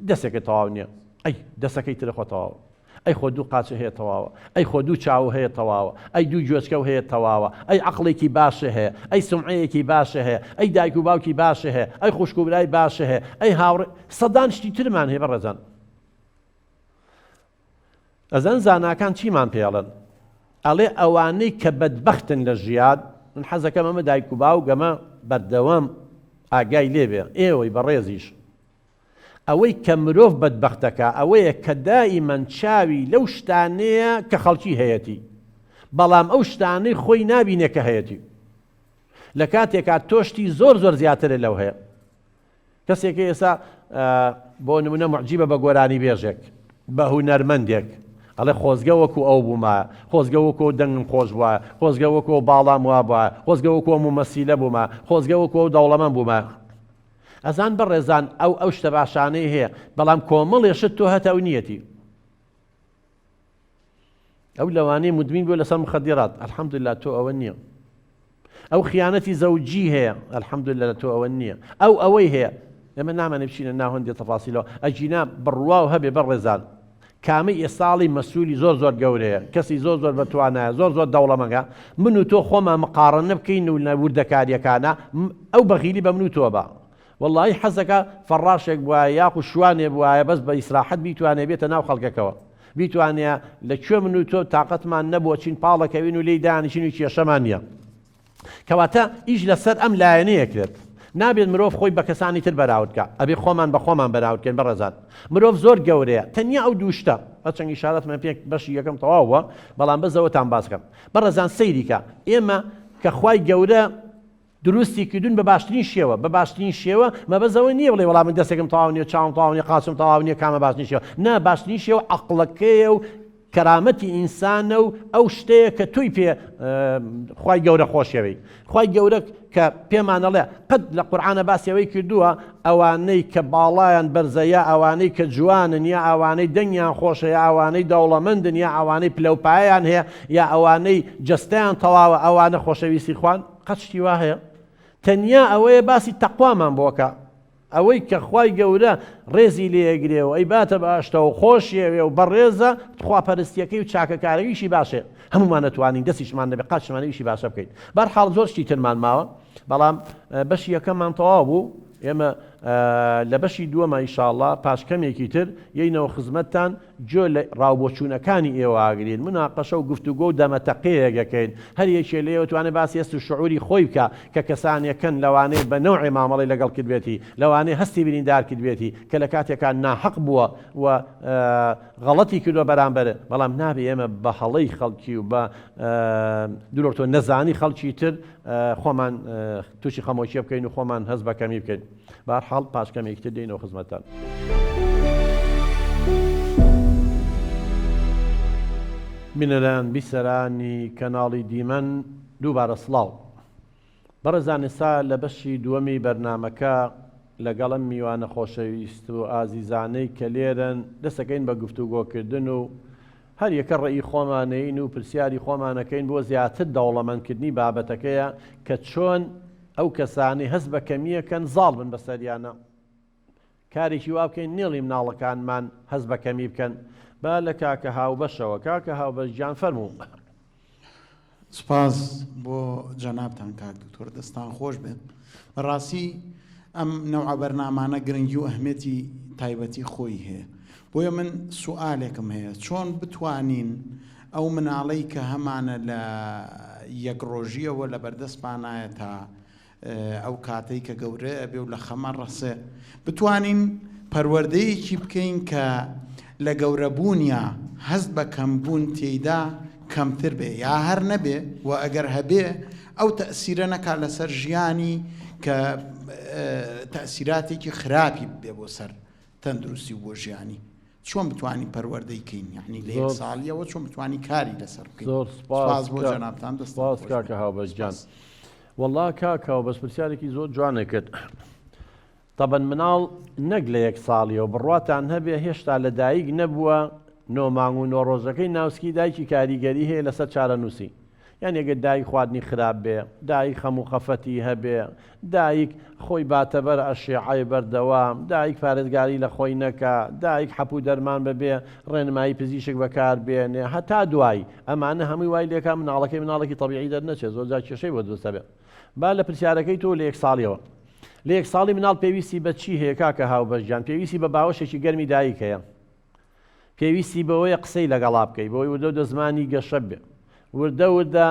دەستێکە تەواو نییە، ئەی دەستەکەی ترە خۆ تەواوە، ئەی خۆ دوو قاچە هەیە تەواوە، ئەی خۆ دوو چاو هەیە تەواوە، ئەی دوو گوێچکە هەیە تەواوە، ئەی عەقڵێکی باشە هەیە، ئەی سومعەیەکی باشە هەیە، ئەی دایک و باوکی باشە هەیە، ئەی خوشک و برای باشە هەیە، ئەی هاوڕێ، سەدان شتی ترمان هەیە بەڕێزان. ئەزان زاناکان چیمان پێڵێن؟ ئەڵێ ئەوانەی کە بەدبەختن لە ژیان، من حەزەکەم ئەمە دایک و باوکەمە بەردەوام ئاگای لێبێ، ئێوەی بەڕێزیش. ئەوەی کە مرۆڤ بەدبەختەکە ئەوەیە کە دائیمەن چاوی لەو شتانەیە کە خەڵکی هەیەتی، بەڵام ئەو شتانەی خۆی نابینێ کە هەیەتی. لە کاتێکا تۆشتی زۆر زۆر زیاترە لەو هەیە. کەسێکی ئێستا بۆ نمونە معجیبە بە گۆرانی بێژێک، بە هونەرمەندێک، ئەڵێ خۆزگە وەکو ئەو بوومە، خۆزگە وەکو دەنگم خۆش بووە، خۆزگە وەکو باڵام وا بووە، خۆزگە وەکو مەسیلە بوومە، خۆزگە وەکو دەوڵەمەند بوومە. ئەزان بەڕێزان ئەو شتە باشانەی هەیە، بەڵام کۆمەڵێ شت تۆ هەتاو نیەتی. ئەو لەوانەیە مدمین بووە لەسەر مخدرات، الحەمدولله تۆ ئەوە نییە. ئەو خیانەتی زەوجی هەیە، الحەمدولله تۆ ئەوە نییە. ئەوەی هەیە، ئێمە نامانێ بچینە ناو هەندێک تەفاسیلەوە، ئەجینا بڕوا و هەبێ بەڕێزان. کامی ئێساڵی مەسئولی زۆر گەورەیە، کەسی زۆر بەتوانایە، زۆر دەوڵەمەندە. من و تۆ خۆمان مقارنە بکەین و وردەکاریەکانە، ئەو بەخیلی بە من و تۆ بە. واللهی حەزەکە فەڕاشێک بووایە یاخو شوانێ بووایە بەس بە ئیسراحەت بیتوانێ بێتە ناو خەڵکەکەوە، بیتوانێ لەکوێ من و تۆ تااقەتمان نەبووە چین پاڵەکەوین و لێی دانیشین و کێشەمان نییە. کەواتە ئیش لەسەر ئەم لایەنەیە کرێت. نابێت مرۆڤ خۆی بە کەسانی تر بەراوردکە، ئەبێ خۆمان بە خۆمان بەراوردکەین. بەڕێزان، مرۆڤ زۆر گەورەیە، تەنیا ئەو دووشتە هەرچەند ئیشارەتمان پێ بەشی یەکەم تەواوە، بەڵام بەزەوەتان باسکەم. بەڕێزان سەیریکە، ئێمە کە خوای گەورە دروستی کردوون بە باشترین شێوە، بە باشترین شێوە مەبەزەوە نییە بڵێ وەڵام من دەستێکم تەواو نییە، چاوم تەواو نییە، قاچم تەواو نییە، کامە باشترین شێوە. نا، باشترین شێوە عەقڵەکەیە و کەرامەتی ئینسانە و ئەو شتەیە کە توی پێ خوای گەورە خۆشەوی. خوای گەورە کە پێمانەڵێ قەت لە قورئانە باسیەوەی کردووە، ئەوانەی کە باڵایان بەرزەیە، ئەوانەی کە جوانن، یا ئەوانەی دەنگیان خۆشە، یا ئەوانەی دەوڵەمەندن، یا ئەوانەی پلەپایان هەیە، یا ئەوانەی جەستەیان تەواوە، ئەوانە خۆشەویستی خوان. قەت شتی وا هەیە؟ تەنیا ئەوەیە باسی تەقوامان بۆکە، ئەوەی کە خوای گەورە ڕێزی لێگرێەوە، ئەی باتە باشتەوە خۆشیەوێ و بەڕێزە، خواپەرستیەکەی و چاکەکارەویشی باشێ. هەمومان نەتوانین دەستیشمان دەبێت قاچمانەویشی باشە بکەین. بەرحاڵ زۆر شتی ترمان ماوە، بەڵام بەشی یەکەممان تەواو بوو. ئێمە لە بەشی دووەمە ئینشاءڵڵا پاشکەمێکی تر یەینەوە خزمەتتان جۆ لە ڕاوبۆچوونەکانی ئێوە ئاگرین، مناقەشە و گفتوگۆ و دەمەتەقەیەکەکەین. هەر یەکێ لێوە توانێت باسی هەست و شعوری خۆی بکە کە کەسانێکن لەوانەیە بە نەوعی مامەڵی لەگەڵ کردبێتی، لەوانەیە هەستی بریندار کردبێتی کە لە کاتێکان ناحەق بووە و غەڵەتی کردووە بەرامبەر. بەڵام نابێ ئێمە بە هەڵەی خەڵکی و بە دوورۆتۆ نەزانی خەڵکی تر خۆمان تووشی خەمۆکیە بکەین و خۆمان هەست بە کەمی بکەین. بەرحاڵ پاشکەمێکی تر دێنەوە خزمەتتان. بینەران بیسەرانی کەناڵی دیمەن، دووبارە سڵاو. بەڕێزان، ئێستا لە بەشی دووەمی بەرنامەکە لەگەڵم میوانە خۆشەویست و ئازیزانەی کە لێرن دەستەکەین بە گفتوگۆکردن و هەر یەکە ڕێی خۆمانەین و پرسیاری خۆمانەکەین بۆ زیاتر دەوڵەمەندکردنی بابەتەکەیە کە چۆن ئەو کەسانی هەست بە کەمیەکەن زاڵ بن بەسەریانە. کارێکی وا بکەین نێڵی مناڵەکانمان هەست بە کەمی بکەن. با لە کاکە هاوبەشەوە، کاکە هاوبەشجان فەرموو. سپاس بۆ جەنابتان کاک دکتۆر، دەستان خۆش بێت. بەڕاستی ئەم نەوع بەرنامانە گرنگی و ئەهمێتی تایبەتی خۆی هەیە. بۆیە من سوالێکم هەیە، چۆن بتوانین ئەو مناڵەی کە هەمانە لە یەک ڕۆژیەوە لە بەردەستمانایە تا ئەو کاتەی کە گەورە ئەبێ و لە خەمە ڕەسێ بتوانین پەروەردەیەکی بکەین کە لە گەورەبوونیە هەست بە کەمبوون تێیدا کەمتر بێ یا هەر نەبێ، و ئەگەر هەبێ ئەو تەئسیرە نەکا لەسەر ژیانی کە تەئسیراتێکی خراپی بێ بۆ سەر تەندروستی بۆ ژیانی. چۆن بتوانین پەروەردەی کەین، یعنی لە یەک ساڵیەوە چۆن بتوانین کاری لەسەر بکەین. زۆر سپاس بۆ جەنابتان، سپاس کاکە هاوبەشجان. وەڵڵا کاکەوە بەس پرسیارێکی زۆر جوانە کرد. طبعا مناڵ نەک لە یەک ساڵیەوە بڕواتان هەبێ هێشتا لە دایک نەبووە، نۆمانگ و نۆڕۆژەکەی ناوسکی دایکی کاریگەری هەیە لەسەر چارەنووسی. یعنی ئەگەر دایک خواردنی خراپ بێ، دایک خەم و خەفەتی هەبێ، دایک خۆی باتەبەر ئەشیعەی بەردەوام، دایک پارێزگاری لە خۆی نەکا، دایک حەپوو دەرمان بەبێ ڕێنمایی پزیشک بەکار بێنێ، هەتا دوای ئەمانە هەمووی وای لێکا مناڵەکەی تەبیعی دەرنەچێت، زۆرجار کێشەی بۆ دروستە بێ. با لە پرسیارەکەی تۆ لە یەک ساڵیەوە، لە یەک ساڵی مناڵ پێویستی بە چی هەیە کاکە هاوبەشجان؟ پێویستی بە باوەشێکی گەرمی دایک هەیە، پێویستی بەوەیە قسەی لەگەڵا بکەی، بۆی وردە زمانی گەشە بێ، وردە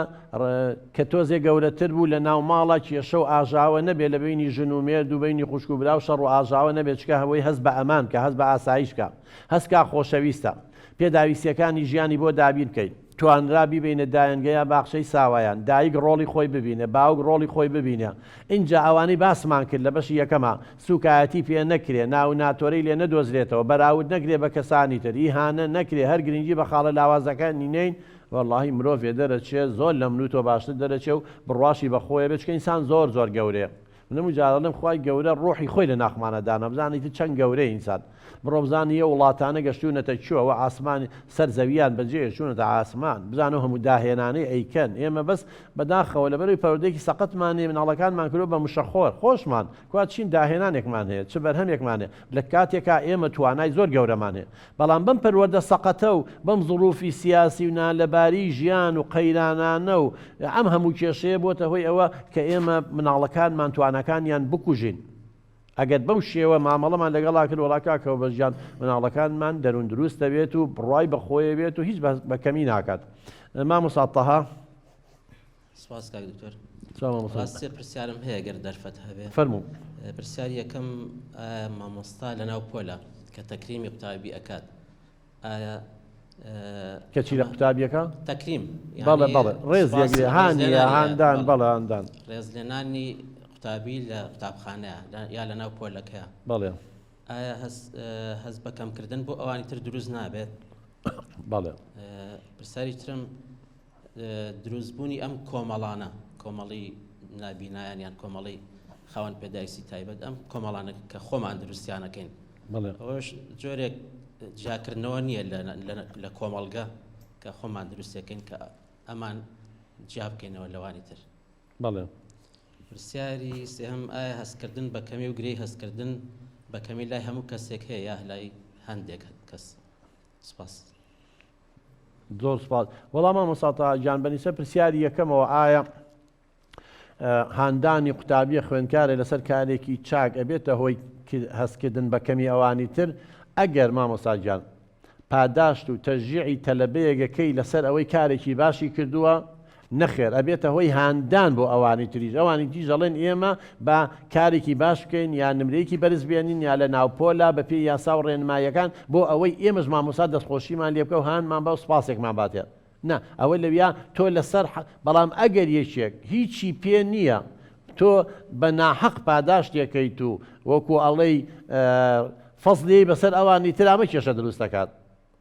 کە تۆزێ گەورەتر بوو لە ناو ماڵە کێشە و ئاژاوە نەبێ لە بینی ژن و مێرد و بینی خوشک و برا و شەڕ و ئاژاوە نەبێت، چکە هەوەی هەست بە ئەمان کە هەست بە ئاسایشکە، هەستکا خۆشەویستە، پێداویستیەکانی ژیانی بۆ دابیر بکەین، توانرا بیبینە دایەنگەیە باخشەی ساوایان، دایک ڕۆڵی خۆی ببینێ، باوک ڕۆڵی خۆی ببینێ. اینجا ئەوانەی باسمان کرد لە بەشی یەکەمە، سوکایەتی پێ نەکرێ، ناو ناتۆرەی لێ نەدۆزرێتەوە، بەراورد نەکرێ بە کەسانی تر، ئیهانە نەکرێ، هەر گرنگی بە خاڵە لاوازەکانی نین. واللهی مرۆڤ دەرەچێ زۆر لە من و تۆ باشتر دەرەچێ و بڕواشی بەخۆیە بێت، چکە ئینسان زۆر گەورەیە. نموجارڵم خی گەورە ڕۆحی خۆی لە ناخمانەدانە بزانیت چەند گەورەی ئینسان بڕۆ بزانانی یە وڵاتانە گەشتونەتە چووەوە ئاسمانی سەر زەویان بەجێ چوونەتە ئاسمان بزانەوە هەموو داهێنانەی ئەیکەن ئێمە بەس بەداخەوە لەبەروی پەرودەیەکی سەقەتمانێ مناڵەکانمان کردو بە مشەخۆر خۆشمان کوات چین داهێنانێکمان هەیە چ بەرهەمێکمان هەیە لە کاتێکا ئێمە توانای زۆر گەورەمان هەیە بەڵام بەم پەروەردە سەقەتە و بەم زڵوفی سیاسی و نالەباری ژیان و قەیرانانە و ئەم هەموو کێشەیە بۆتە هۆی ئەوە کە ئێمە مناڵەکانمان توانەکانیان بکوژین ئەگەر بەو شێوە مامەڵەمان لەگەڵا کرد وڵاکاکەەوە بەژیان مناڵەکانمان دەروون دروست دەبێت و بڕای بەخۆیە بێت و هیچ بەکەمی ناکات مامۆساتەها سپاس کاک دکتۆر سلام ڕاستی پرسیارم هەیە گەر دەرفەت هەبێ فەرموو پرسیار یەکەم مامۆستا لەناو پۆلە کە تەکریمی قوتابی ئەکات ئایا کەچی لە قوتابیەکە تەکریم بەڵێ بەڵێ ڕێزیەگرێ هانیە هاندان بەڵێ هاندان ڕێزلێنانی قوتابی لە قوتابخانەیە یا لەناو پۆلەکەیە بەڵێ ئایا هەست بە کەمکردن بۆ ئەوانی تر دروست نابێت بەڵێ پرسیاری ترم دروستبوونی ئەم کۆمەڵانە کۆمەڵی نابینایان کۆمەڵی خاوەن پێداویستی تایبەت ئەم کۆمەڵانە کە خۆمان دروستیانەکەین بەڵێ ئەوەش جۆرێک جاکردنەوە نییە لە کۆمەڵگە کە خۆمان دروستەکەین کە ئەمان جیا بکەینەوە لەوانی تر بەڵێ پرسیاری سێهم ئایا هەستکردن بە کەمی و گرەی هەستکردن بە کەمی لای هەموو کەسێک هەیە یا لای هەندێک کەس سپاس زۆر سپاس وەڵام مامۆستا گیانبەنیسە پرسیاری یەکەمەوە ئایا هاندانی قوتابیە خوێندکارە لەسەر کارێکی چاک ئەبێتە هۆی هەستکردن بە کەمی ئەوانی تر ئەگەر مامۆستا گیان پاداشت و تەژیعی تەلەبەیەکەکەی لەسەر ئەوەی کارێکی باشی کردووە نەخێر ئەبێتە هۆی هاندان بۆ ئەوانی تریش ئەوانی دیش دەڵێن ئێمە بە کارێکی باش بکەین یا نمرەیەکی بەرز بێنین یا لە ناوپۆلا بە پێی یاسا و ڕێنمایەکان بۆ ئەوەی ئێمەش مامۆستا دەستخۆشیمان لێ بکە و هاانمان بە و سپاسێکمان باتێ نه ئەوە لەویا تۆ لەسەر بەڵام ئەگەر یەکێک هیچی پێ نییە تۆ بە ناحەق پاداشتێکەیت و وەکو ئەڵەی فەزلی بەسەر ئەوانی ترامە کێشە دروست دەکات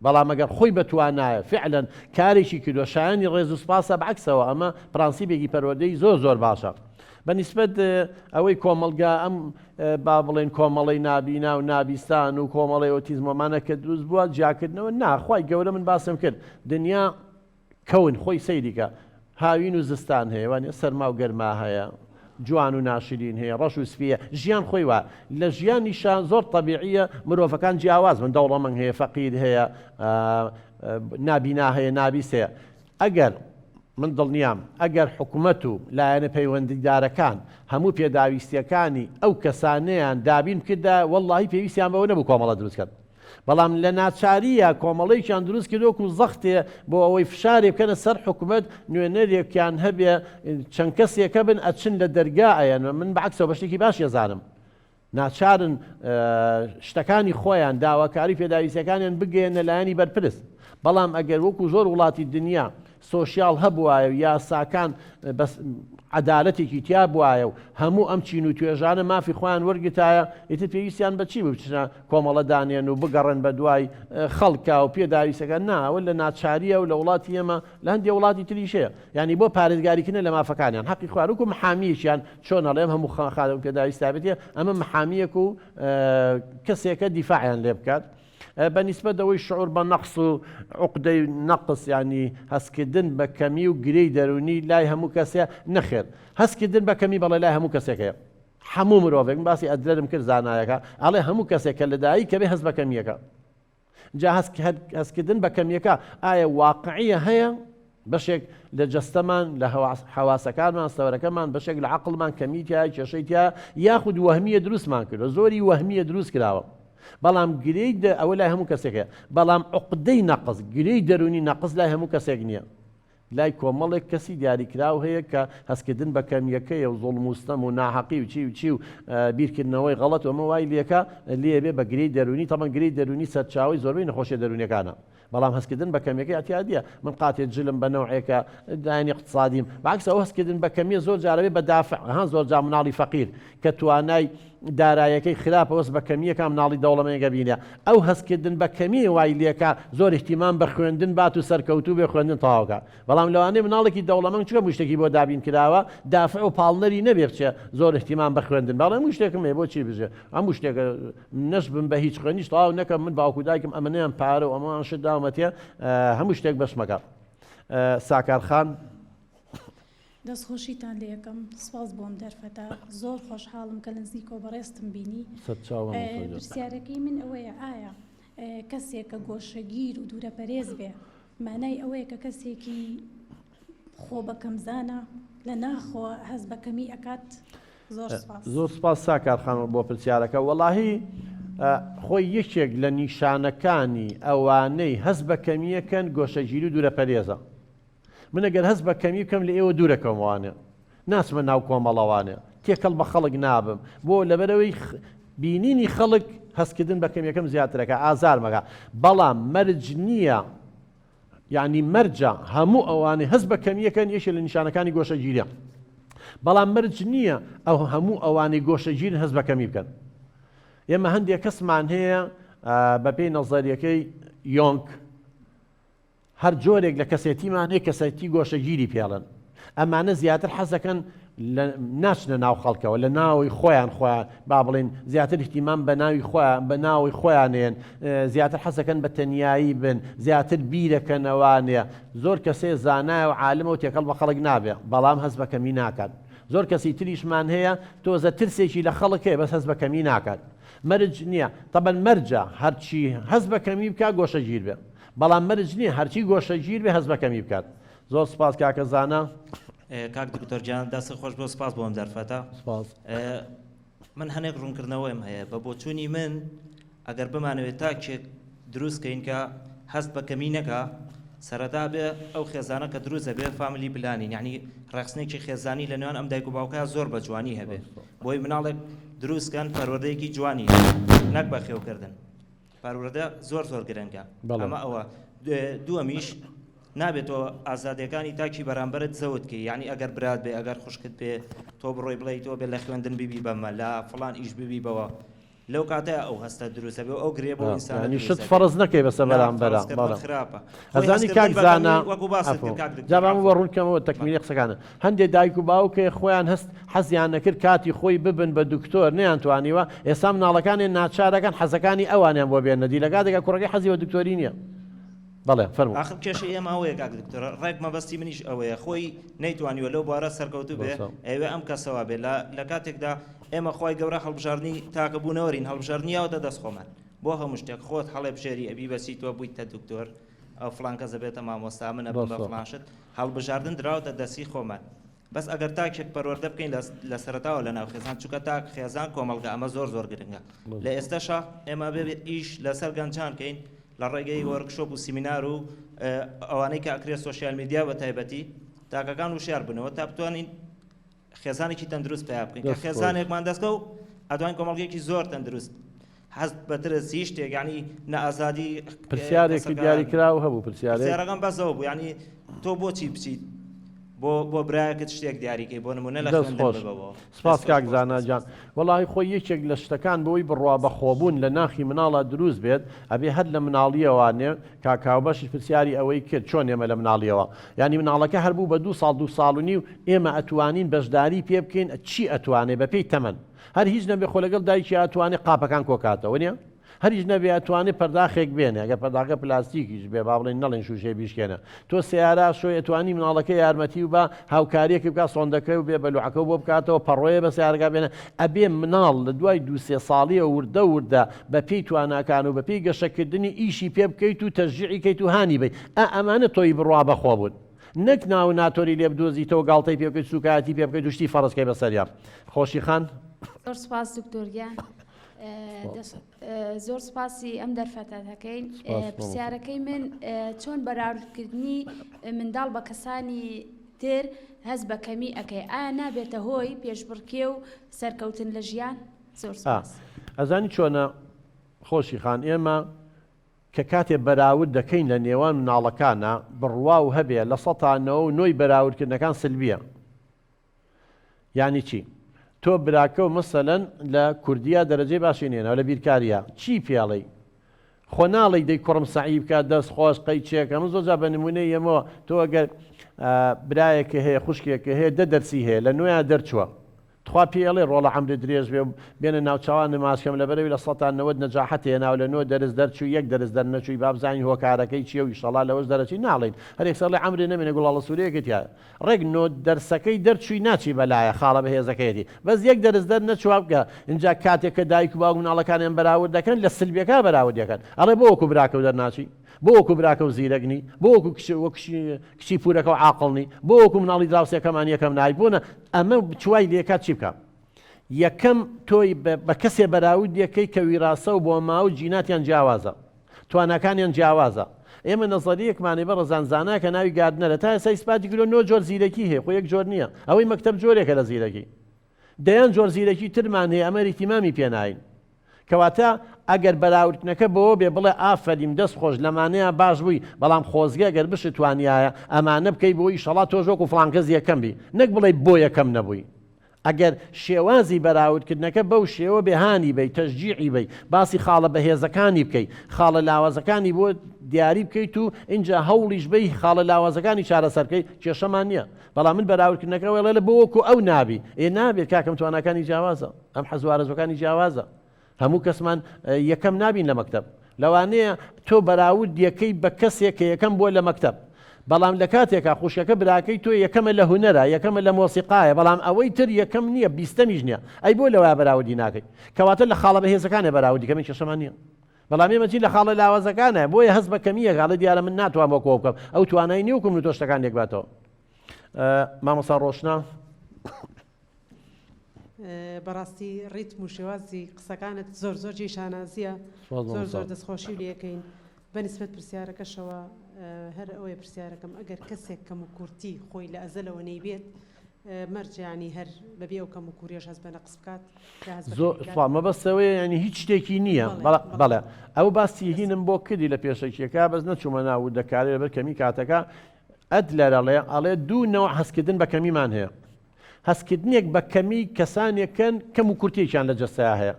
بەڵام ئەگەر خۆی بەتوانایە فعلەن کارێکی کردووە شایانی ڕێز و سپاسە بەعکسەوە ئەمە پرانسیبێکی پەروەردەی زۆر زۆر باشە بەنسبەت ئەوەی کۆمەلگا ئەم با بڵێن کۆمەڵی نابینا و نابیستان و کۆمەڵی ئۆتیزمەمانە کە دروست بووە جاکردنەوە ناخوای گەورە من باسم کرد دنیا کەون خۆی سەیریکە هاوین و زستان هەیە وانە سەرما و گەرما هەیە جوان و ناشرین هەیە ڕەش و سپیە ژیان خۆی وە لە ژیانیشان زۆر طبیعیە مرۆڤەکان جیاواز من دەوڵەمەنگ هەیە فەقیر هەیە نابینا هەیە نابیست هەیە ئەگەر من دڵنیام ئەگەر حکوومەت و لایەنە پەیوەندیدارەکان هەموو پێداویستیەکانی ئەو کەسانەیان دابین کردە وەڵڵاهی پێویستیان بەوە نەبوو کۆمەڵە دروستکرد بەڵام لە ناچاریە کۆمەڵەیەکیان دروست کردوەکو زەختێ بۆ ئەوەی فشارێ بکەنە سەر حکوومەت نوێنەرێکیان هەبێ چەند کەسێکە بن ئەچن لە دەرگایەن من بەعکسەوە بە شتێکی باش ێزانم ناچارن شتەکانی خۆیان داواکاری پێداویستەکانیان بگەێنە لایەنی بەرپرس بەڵام ئەگەر وەکو زۆر وڵاتی دنیا سۆشیال هەبوایە و یاساکان عەدالەتێکی تیا بوایە و هەموو ئەم چین و توێژانە مافی خۆیان وەرگتایە ئیتر پێویستیان بەچی بچنە کۆمەڵە دانێن و بگەڕێن بە دوای خەڵکا و پێداویستەکان ناوە لە ناچاریە و لە وڵاتی ئێمە لە هەندێک وڵاتی تریشەیە یعنی بۆ پارێزگاریکردن لە مافەکانیان حەقی خواروکو محامیەکیان چۆن ئەڵێم هەموو خادم پێداویستابێتە ئەمە محامیەک و کەسێکە دیفاعیان لێ بکات بەنسبەت ئەوەی شعور بە نەقص و عقدەی نەقص ینی هەستکردن بە کەمی و گرەی دەرونی لای هەموو کەسێ نەخێر هەستکردن بە کەمی بەڵێ لای هەموو کەسێکەیە هەموو مرۆڤێک باسی ئەدرەرم کرد زانایەکە ئەڵێ هەموو کەسێکە لەدایی کە بێ هەست بە کەمیەکە جا هەستکردن بە کەمیەکە ئایا واقعیە هەیە بەشێک لە جەستەمان لە حواسەکانمان سەوەرەکەمان بەشێک لە عەقڵمان کەمیتیا کێشەیتیا یاخود وەهمیە دروستمان کردو زۆری وەهمیە دروست کراوە بەڵام گرەی ئەوە لای هەموو کەسێکە بەڵام عقدەی نەقص گرەی دەرونی نەقص لای هەموو کەسێک نییە لای کۆمەڵێک کەسی دیاریکراو هەیە کە هەستکردن بە کەمیەکەیە و زۆڵم وستەم و ناحەقی و چی و بیرکردنەوەی غەڵەت و ئەمە وای لێکە لێبێ بە گرەی دەرونی تەمەن گرەی دەرونی سەرچاوی زۆربەی نەخۆشیە دەرونیەکانە بەڵام هەستکردن بە کەمیەکەی ئەتیادیە من قاتێت جلم بە نەوعێکە دایانی اقتصادیم بەعکس ئەوە هەستکردن بە کەمیە زۆر جارەبێ بە دافع زۆر جا مناڵی فەقیر کە توانای دارایەکەی خراپە وەس بە کەمیەکە مناڵی دەوڵەمەیەگە بینە ئەو هەستکردن بە کەمی وای لێکە زۆر احتیمام بە خوێندن بات و سەرکەوتوو بێ خوێندن تەواوکە بەڵام لەوانەیە مناڵێکی دەوڵەمەند چکە شتێکی بۆ دابین کراوە دافع و پاڵنەری نەبێ بچێ زۆر احتیمام بە خوێندن بەڵام هەموو شتێکم هەیە بۆچی بژێ هەموو شتێکە نەش بم بە هیچ خوێنیش تەواو نەکەم من باوکو دایکم ئەمەنیان پارە و ئەمەوان شت داومەتێ هەموو شتێک بەشمەکە ساکارخان دەستخۆشیتان لە یەکەم سپاس بۆم دەرفەتە زۆر خۆشحاڵم کە لە نزیکەوە بەڕێستم بینی پرسیارەکەی من ئەوەیە ئایا کەسێک کە گۆشەگیر و دوورە پەرێز بێ مانای ئەوەیە کە کەسێکی خۆ بە کەمزانە لە ناخۆ هەز بە کەمی ئەکات زۆر سپاس ساکارخان بۆ پرسیارەکە وەڵاهی خۆی یەکێک لە نیشانەکانی ئەوانەی هەز بە کەمیەکەن گۆشەگیری و دوورە پەرێزە من ئەگەر هەست بە کەمی بکەم لە ئێوە دوورەکەموانێ ناسمە ناو کۆمەڵەوانێ تێکەڵ بە خەڵک نابم بۆ لەبەرەوەی بینینی خەڵک هەستکردن بە کەمیەکەم زیاترەکە ئازار مەگا بەڵام مەرج نییە یعنی مەرجە هەموو ئەوانەی هەست بە کەمیەکەن یەکێک لە نیشانەکانی گۆشەگیریە بەڵام مەرج نییە ئەو هەموو ئەوانەی گۆشەگیرن هەست بە کەمی بکەن ئێمە هەندێک کەسمان هەیە بە پێی نەزەریەکەی یۆنگ هەر جۆرێک لە کەسێتیمان هەیە کەسێتی گۆشەگیری پێڵن ئەمانە زیاتر حەزەکەن ناچنە ناو خەڵکەوە لە ناوی خۆیان با بڵێن زیاتر احتیمام بە ناوی خۆیانێن زیاتر حەزەکەن بە تەنیایی بن زیاتر بیرەکەنەوانێ زۆر کەسێ زانایە و عالمە و تێکەڵ بە خەڵک نابێ بەڵام هەست بە کەمی ناکات زۆر کەسی تریشمان هەیە تۆزە ترسێکی لە خەڵک هەیە بەس هەست بە کەمی ناکات مەرج نییە تەبەن مەرجە هەرچی هەست بە کەمی بکات گۆشەگیر بێ بەڵام مەرج نییە هەرچی گۆشەگیر بێ هەست بە کەمی بکات زۆر سپاس کاکە زانە کاک دکتۆر جان دەست خۆش بۆ سپاس بۆم دەرفەتە من هەنێک ڕوونکردنەوەیم هەیە بە بۆچوونی من ئەگەر بمانەوێت تاکێک دروستکەین کە هەست بە کەمی نەکە سەرەتا بێ ئەو خێزانە کە دروستە بێ فامیلی پلانین یعنی ڕێخستنێکی خێزانی لە نێوان ئەم دایک و باوکە زۆر بە جوانی هەبێ بۆی مناڵێک دروستکەن پەروەردەیەکی جوانی نەک بە خێوکردن پەروەردە زۆر گرنگە ئەمە ئەوە دووەمیش نابێتەوە ئازادیەکانی تاکی بەرامبرت زەوتکە یعنی ئەگەر برات بێ ئەگەر خوشکت بێ تۆ بڕۆی بڵێ تۆ بێ لە خوێندن بیبی بەمە لە فڵان ئیش بیبی بەوە لەو کاتەیە ئەو هەستە دروستە بێ ئەو گرێ بۆ ئینسانی شت فەرز نەکەی بەسە بەرامبەرە خراپە ئەزانی کاک زانە جابان وە ڕوونکەمەوە تەکمیلی قسەکانە هەندێک دایک و باوکێ خۆیان هەست حەزیان نەکرد کاتی خۆی ببن بە دکتۆر نەیانتوانیوە ئێستا مناڵەکانی ناچارەکان حەزەکانی ئەوانیان بۆ بێنە دیلەگاتێکە کوڕەکەی حەزی بە دکتۆری نییە بەڵێ فەرموو آخر کێشەی ئێمە ئەوەیە کاک دکتۆر ڕێک مەبەستی منیش ئەوەیە خۆی نەیتوانیوە لەو بوارە سەرکەوتوو بێ ئەوێ ئەم کەسەوە بێ لە کاتێکدا ئێمە خۆی گەورە هەڵبژاردننی تاکە بوونەوەرین هەڵبژاردننیەوە دەست خۆمان بۆ هەموو شتێک خۆت هەڵێ بژێری ئەبی بەسی تۆ بوویتە دکتۆر ئەو فڵان کەسە بێتە مامۆستا منە بە فڵانشت هەڵبژاردن دراوتە دەستی خۆمان بەس ئەگەر تاکێک پەروەردە بکەین لە سەرەتاوە لە ناو خێزان چووکە تاک خێزان کۆمەڵگە ئەمە زۆر گرنگە لە ئێستاشا ئێمە بێت ئیش لەسەر گەنجانکەین لە ڕێگەی وەرکشۆپ و سیمینار و ئەوانەی کە ئەکرێت سۆشیال میدیا بە تایبەتی تاکەکان وشیار بنەوە تا بتوانین خێزانێکی تەندروست پیا بکەین کە خێزانێکمان دەستکە و ئەدوان کۆمەڵگەیەکی زۆر تەندروست هەست بەترسی شتێک ینی نەئازادی پرسیارێکی دیاریکراوە هەبوو پرسیارەکان بەزەوە بوو ینی تۆ بۆچی بچیت بۆ برایەکەت شتێک دیاریکەی بۆ نمونە لە سپاس کاک زاناجان وەڵاهی خۆی یەکێک لە شتەکان بۆی بڕوا بەخۆبوون لە ناخی مناڵە دروست بێت ئەبێ هەر لە مناڵیەوانێ کاکاوبەشی پرسیاری ئەوەی کرد چۆن ئێمە لە مناڵیەوە ینی مناڵەکە هەر بوو بە 2 ساڵ و نیو ئێمە ئەتوانین بەشداری پێ بکەین چی ئەتوانێ بە پێی تەمەن هەر هیچ نەبێ خۆ لەگەڵ دایکی ئەتوانێ قاپەکان کۆکاتەوە نیە هەریش نەبێ ئەتوانێت پەرداخێک بێنێ ئەگەر پەرداخە پلاستیکیش بێ با بڵێن نەڵێن شوشەی بیشکێنە تۆ سیارە شۆی ئەتوانی مناڵەکە یارمەتی و بە هاوکاریەکی بکات سۆندەکەی و بێ بەلوعەکە بۆ بکاتەوە پەڕۆیە بە سیارگا بێنە ئەبێ مناڵ لە دوای 2-3 ساڵیە وردە بە پێی تواناکان و بە پێی گەشەکردنی ئیشی پێ بکەیت و تەشجیعی کەیت و هانی بێت ئەمانە تۆی بڕوا بەخۆ بوون نەک ناو ناتۆری لێ بدۆزیتەوە گاڵتەی پێ بکەیت سوکایەتی پێ بکەیت دوشتی فەرزکەی بەسەریان خۆشی خان زۆر سپاس دکتۆرگیان زۆر سپاسی ئەم دەرفەتەکەین پرسیارەکەی من چۆن بەراوردکردنی منداڵ بە کەسانی تر هەست بە کەمی ئەەکەی ئایا نابێتە هۆی پێشبڕکێ و سەرکەوتن لە ژیان زۆر سپاس ئەزانی چۆنە خۆشی خان ئێمە کە کاتێ بەراورد دەکەین لە نێوان مناڵەکانە بڕوا و هەبێ لە 100 و 9 بەراوردکردنەکان سلبیە یعنی چی تۆ براکە و مەسەلەن لە کوردیا دەرەجەی باشی نێنەوە لە بیرکاریە چی پێڵی خۆ ناڵی دەی کوڕم سەعی بکە دەست خۆش قەی چێکە من زۆرجار بە نمونەی ئێمەوە تۆ ئەگەر برایەکە هەیە خوشکێکە هەیە دەرسی هەیە لە نوێیان دەرچووە تخوا پێڵێ ڕۆڵە عەمرە درێژ بێ بێنە ناوچوان نماسکەم لەبەرەوەی لە 90 نەجاحەت هێناو لە 9 دەرس دەرچوو یەک دەرس دەرنەچووی بابزانی هۆکارەکەی چیە و ئیشەڵا لەوەش دەرەچی ناڵێن هەرێک سەڵی عەمرێ نەمێنە گوڵاڵە سوورەیەکت یا ڕێک 9 دەرسەکەی دەرچووی ناچی بەلایە خاڵە بەهێزەکەیەتی بەس یەک دەرس دەرنەچووە بکە اینجا کاتێک کە دایک و باوک مناڵەکانیان بەراورد دەکەن لە سلبیەکە بەراورد دەکەن ئەڵێ بۆ وەکو براکە و دەرناچی بۆ وەکو براکە و زیرەگنی بۆ وەکو کچی پورەکە و عاقڵنی بۆ وەکو مناڵی دراوسێکەمان یەکەم نای بوونە ئەمە چوای لێکات چی بکە یەکەم تۆی بە کەسێ بەراورد یەکەی کە ویراسە و بۆ ماوە جیناتیان جیاوازە توانەکانیان جیاوازە ئێمە نەزەریەکمانێ بە ڕەزانزانە کە ناوی گاردنەرە تا ئێستا ئیسپاتی کردو 9 جۆر زیرەکی هەیە خۆ یەک جۆر نییە ئەوەی مەکتەب جۆرێکە لە زیرەکی دەیان جۆر زیرەکی ترمان هەیە ئەمە ئیتیمامی پێناین کەواتە ئەگەر بەراوردنەکە بۆ بێ بڵێ ئافەریم دەست خۆش لەمانەیە باش بووی بەڵام خۆزگە گەر بشتوانایە ئەمانە بکەی بۆی شەڵات تۆژۆک و فڵانکەز یەکەم بی نەک بڵێ بۆ یەکەم نەبووی ئەگەر شێوازی بەراوردکردنەکە بەو شێوە بێهانی بی تەشجیعی بی باسی خاڵە بەهێزەکانی بکەیت خاڵە لاوازەکانی بۆ دیاری بکەیت و اینجا هەوڵیش بی خاڵە لاوازەکانی چارەسەرکەی کێشەمان نییە بەڵام من بەراوردکردنەکە وێڵە لە بۆ وەکو ئەو نابی نابێت کاکەم توانەکانی جیاوازە ئەم حەزوارەزەکانی جیاوازە هەموو کەسمان یەکەم نابین لە مەکتەب لەوانەیە تۆ بەراورد یەکەی بە کەسێک کە یەکەم بۆ لە مەکتەب بەڵام لە کاتێکا خوشەکە براکەی تۆ یەکەمە لە هونەرە یەکەمە لە مۆسیقایە بەڵام ئەوەی تر یەکەم نییە بیستەمیش نییە ئەی بۆ لەوە بەراوردی ناکەی کەواتە لە خاڵە بەهێزەکانە بەراوردی کەمە کێشەمان نییە بەڵام ئێمەچی لە خاڵە لاوازەکانە بۆیە هەست بە کەمیە گاڵە دیارە من ناتوان بۆ کۆ بکەم ئەو توانای نیوکم و تۆ شتەکان یەکباتەوە مامۆستا ڕۆشنا بەڕاستی ڕیتم و شێوازی قسەکانت زۆر زۆر جێشانازیە زۆر دەستخۆشی لەکەین بەنسبەت پرسیارەکەشەوە هەر ئەوەیە پرسیارەکەم ئەگەر کەسێک کەم و کورتی خۆی لە ئەزەلەوە نەیبێت مەرجانی هەر بەبێ ئەو کەم و کوریەش هەست بە نەقس بکات زۆر مەبەستەوەی ینی هیچ شتێکی نییە بەڵێ ئەو باسی هینم بۆ کردی لە پێشەکیەکە بەس نەچوومە ناو دەکارێت لەبەر کەمی کاتەکە ئەد لەرەڵێ ئەڵێ دوو نەوە هەستکردن بە کەمیمان هەیە هەستکردنێک بە کەمی کەسانێکن کەم و کورتێکیان لە جەستەیە هەیە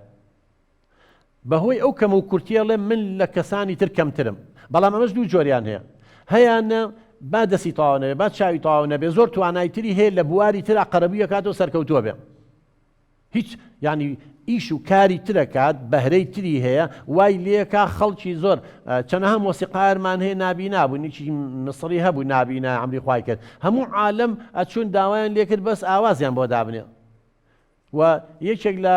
بەهۆی ئەو کەم و کورتیەڵێ من لە کەسانی تر کەمترم بەڵام ئەمەش دوو جۆریان هەیە هەیەنە با دەسی تاوا نەبێ با چاوی تاوا نەبێ زۆر توانایتری هەیە لە بواری تر قەرەبوویە کاتەوە سەرکەوتووە بێ هیچ ینی ئیش و کاری ترەکات بەهرەی تری هەیە وای لێکا خەڵکی زۆر چەنەها مۆسیقارمان هەیە نابینا بوو نیکی مصری هەبوو نابینا ئەمری خوای کرد هەموو عالەم ئەچوون داوایان لێکرد بەس ئاوازیان بۆ دابنێ و یەکێک لە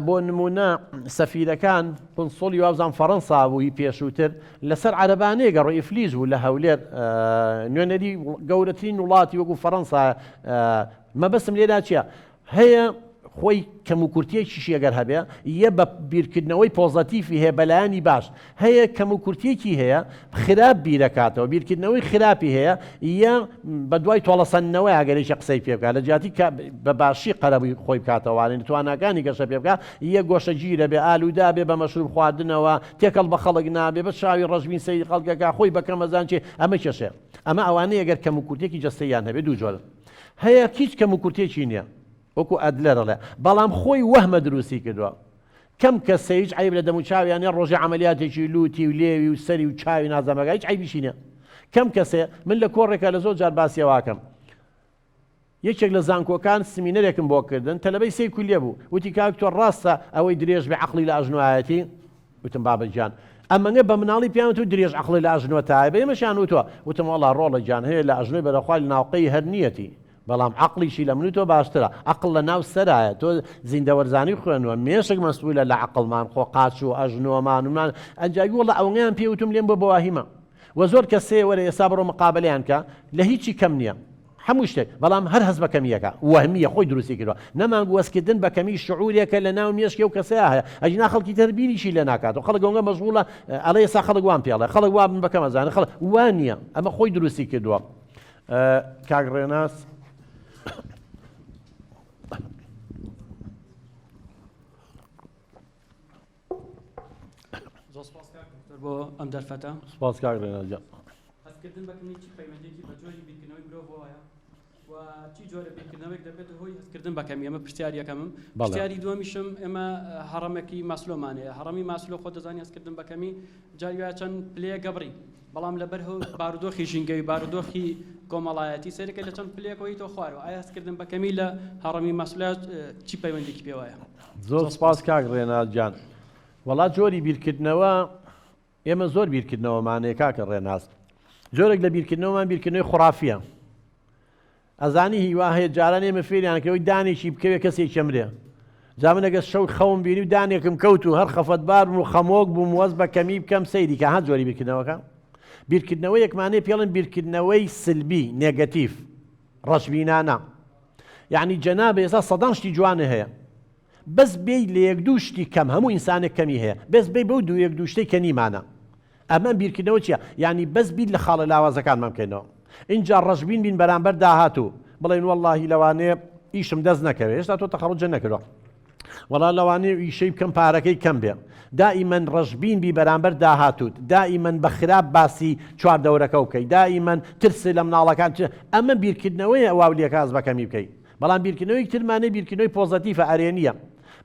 بۆ نمونە سەفیرەکان پنسۆلی وابزان فەڕەنسا بووی پێشووتر لەسەر عەرەبانەیە گەڕۆ ئیفلیز بوو لە هەولێر نوێنەری گەورەترین وڵاتی وەکو فەڕەنسا مەبەستم لێدا چییە هەیە خۆی کەم و کورتێکیشی ئەگەر هەبێ یە بە بیرکردنەوەی پۆزەتیفی هەیە بەلایانی باش هەیە کەم و کورتێکی هەیە خراپ بیرەکاتەوە بیرکردنەوەی خراپی هەیە یە بە دوای تۆڵەسەندنەوەی ئەگەرێکی قسەی پێ بکات لە جیاتی بە باشی قەرەبووی خۆی بکاتەوەوانین تواناکانی گەشە پێ بکات یە گۆشە گیرە بێ ئالوودا بێ بە مەشروب خواردنەوە تێکەڵ بە خەڵک نابێ بە چاوی ڕەژبین سەیری خەڵکەکە خۆی بە کەمەزان چێ ئەمە کێشەیە ئەمە ئەوانەیە ئەگەر کەم و کورتێکی جەستەیان هەبێ دوو جۆرن هەیە هیچ کەم و کورتێکی نییە وەکو ئەدلەرەڵێ بەڵام خۆی وەهمە دروستی کردووە کەم کەسە هیچ عیب لە دەم و چاویانە ڕۆژی عەمەلیاتێکی لوتی و لێوی و سەری و چاوی نازەمەگە هیچ عیبیشی نییە کەم کەسێ من لە کۆڕێکە لە زۆر جار باسیەواکەم یەکێک لە زانکۆکان سمینەرێکم بۆ کردن تەلەبەی سەی کولیە بوو وتی کاک تۆ ڕاستە ئەوەی درێژ بێ عەقڵی لە ئەژنۆایەتی وتم بابەجان ئەمەگە بە مناڵی پیان تو درێژ عەقڵی لە ئەژنۆ تایە بە ئێمەشان وتووە وتم وەڵا ڕۆڵە جان هەیە لە ئەژنۆی بەرەخوای ناوقەی هەر نیەتی بەڵام عەقڵیشی لە من و تۆ باشترە عەقڵ لە ناو سەرایە تۆ زیندەوەرزانی خوێنووە مێشک مەسئولە لە عەقڵمان خۆ قاچ و ئەژنۆمان ومان ئەنجاوی وەڵا ئەوەیان پێوتم لێم بۆ بەواهیمە و زۆر کەسێ وەرە ئێستا بڕۆ مقابلەیان کە لە هیچی کەم نییە هەموو شتێک بەڵام هەر هەست بە کەمیەکە وەهمیە خۆی دروستی کردووە نەمانگو وەسکردن بە کەمی شعورێکە لە ناو مێشکێ و کەسەیە هەیە ئەجنا خەڵکی تەربیریشی لێ ناکاتەوە خەڵک ئەوەنگە مەشغوڵە ئەڵێ ئێستا خەڵک وان پێڵێ خەڵک وا بن بە کەمەزانە خەڵک وان نییە ئەمە خۆی دروستی کردووە کاک ڕێناس بۆ ئەم دەرفەتە سپاس کاک ڕێناس جان هەستکردن بە کەمی چی پەیوەندێکی بە جۆری بیرکردنەوەی مرۆڤ وایە چی جۆرە بیرکردنەوەیەک دەبێت هۆی هەستکردن بە کەمی ئەمە پرسیاری یەکەمم. پرسیاری دووەمیشم ئێمە هەڕەمێکی ماسلۆمانەیە. هەڕەمی ماسلۆ خۆ دەزانی هەستکردن بە کەمی جاری وایە چەند پلەیە گەبڕی، بەڵام لەبەر بارودۆخی ژینگەوی بارودۆخی کۆمەڵایەتی سەرەکە لە چەند پلەیەکەوەی تۆ خوارەوە. ئایا هەستکردن بە کەمی لە هەڕەمی ماسلۆ چی پەیوەندێکی پێ وایە؟ زۆر سپاس کاک ڕێناز جان. وەڵات جۆری بیرکردنەوە ئێمە زۆر بیرکردنەوەمانەیە کاکە ڕێناز. جۆرێک لە بیرکردنەوەمان بیرکردنەوەی خوڕافیە. ئەزانی هیوا هەیە جاران ئێمە فێریانکەوەی دانێکی بکەوێت کەسێک چەمرێ. جا من ئەگەر شەو خەوم بینی و دانێکم کەوت و هەر خەفەتبار بووم و خەمۆک بووم وەز بە کەمی بکەم سەیری کە هەر جۆری بیرکردنەوەکە. بیرکردنەوەی یەکمانەیە پێڵێن بیرکردنەوەی سلبی نێگەتیڤ ڕەشبینانە. یعنی جەنابە ئێستا سەدان شتی جوانە هەیە، بەس بێی لە یەک دوو شتی کەم، هەموو ئینسانێک کەمی هەیە، بەس بێی بەو دوو یەک دوو شتەی کەنیمانە. ئەمە بیرکردنەوە چییە؟ یعنی بەس بیت لە خاڵە لاوازەکانمان بکەینەوە. اینجا ڕەشبین بین بەرامبەر داهاتوو بڵێن وەڵڵاهی لەوانەیە ئیشم دەست نەکەوێت، هێشتا تۆ تەخەڕوجە نەکردووە، وەڵا لەوانەیە ئیشەی بکەم پارەکەی کەم بێ. دائیمەن ڕەشبین بی بەرامبەر داهاتوت، دائیمەن بە خراپ باسی چواردەورەکە بکەی، دائیمەن ترسی لە مناڵەکان. ئەمە بیرکردنەوەی ئەواولێک ئاز بە کەمی بکەی. بەڵام بیرکردنەوەی ترمانەی بیرکردنەوەی پۆزەتیڤە ئەرێنیە.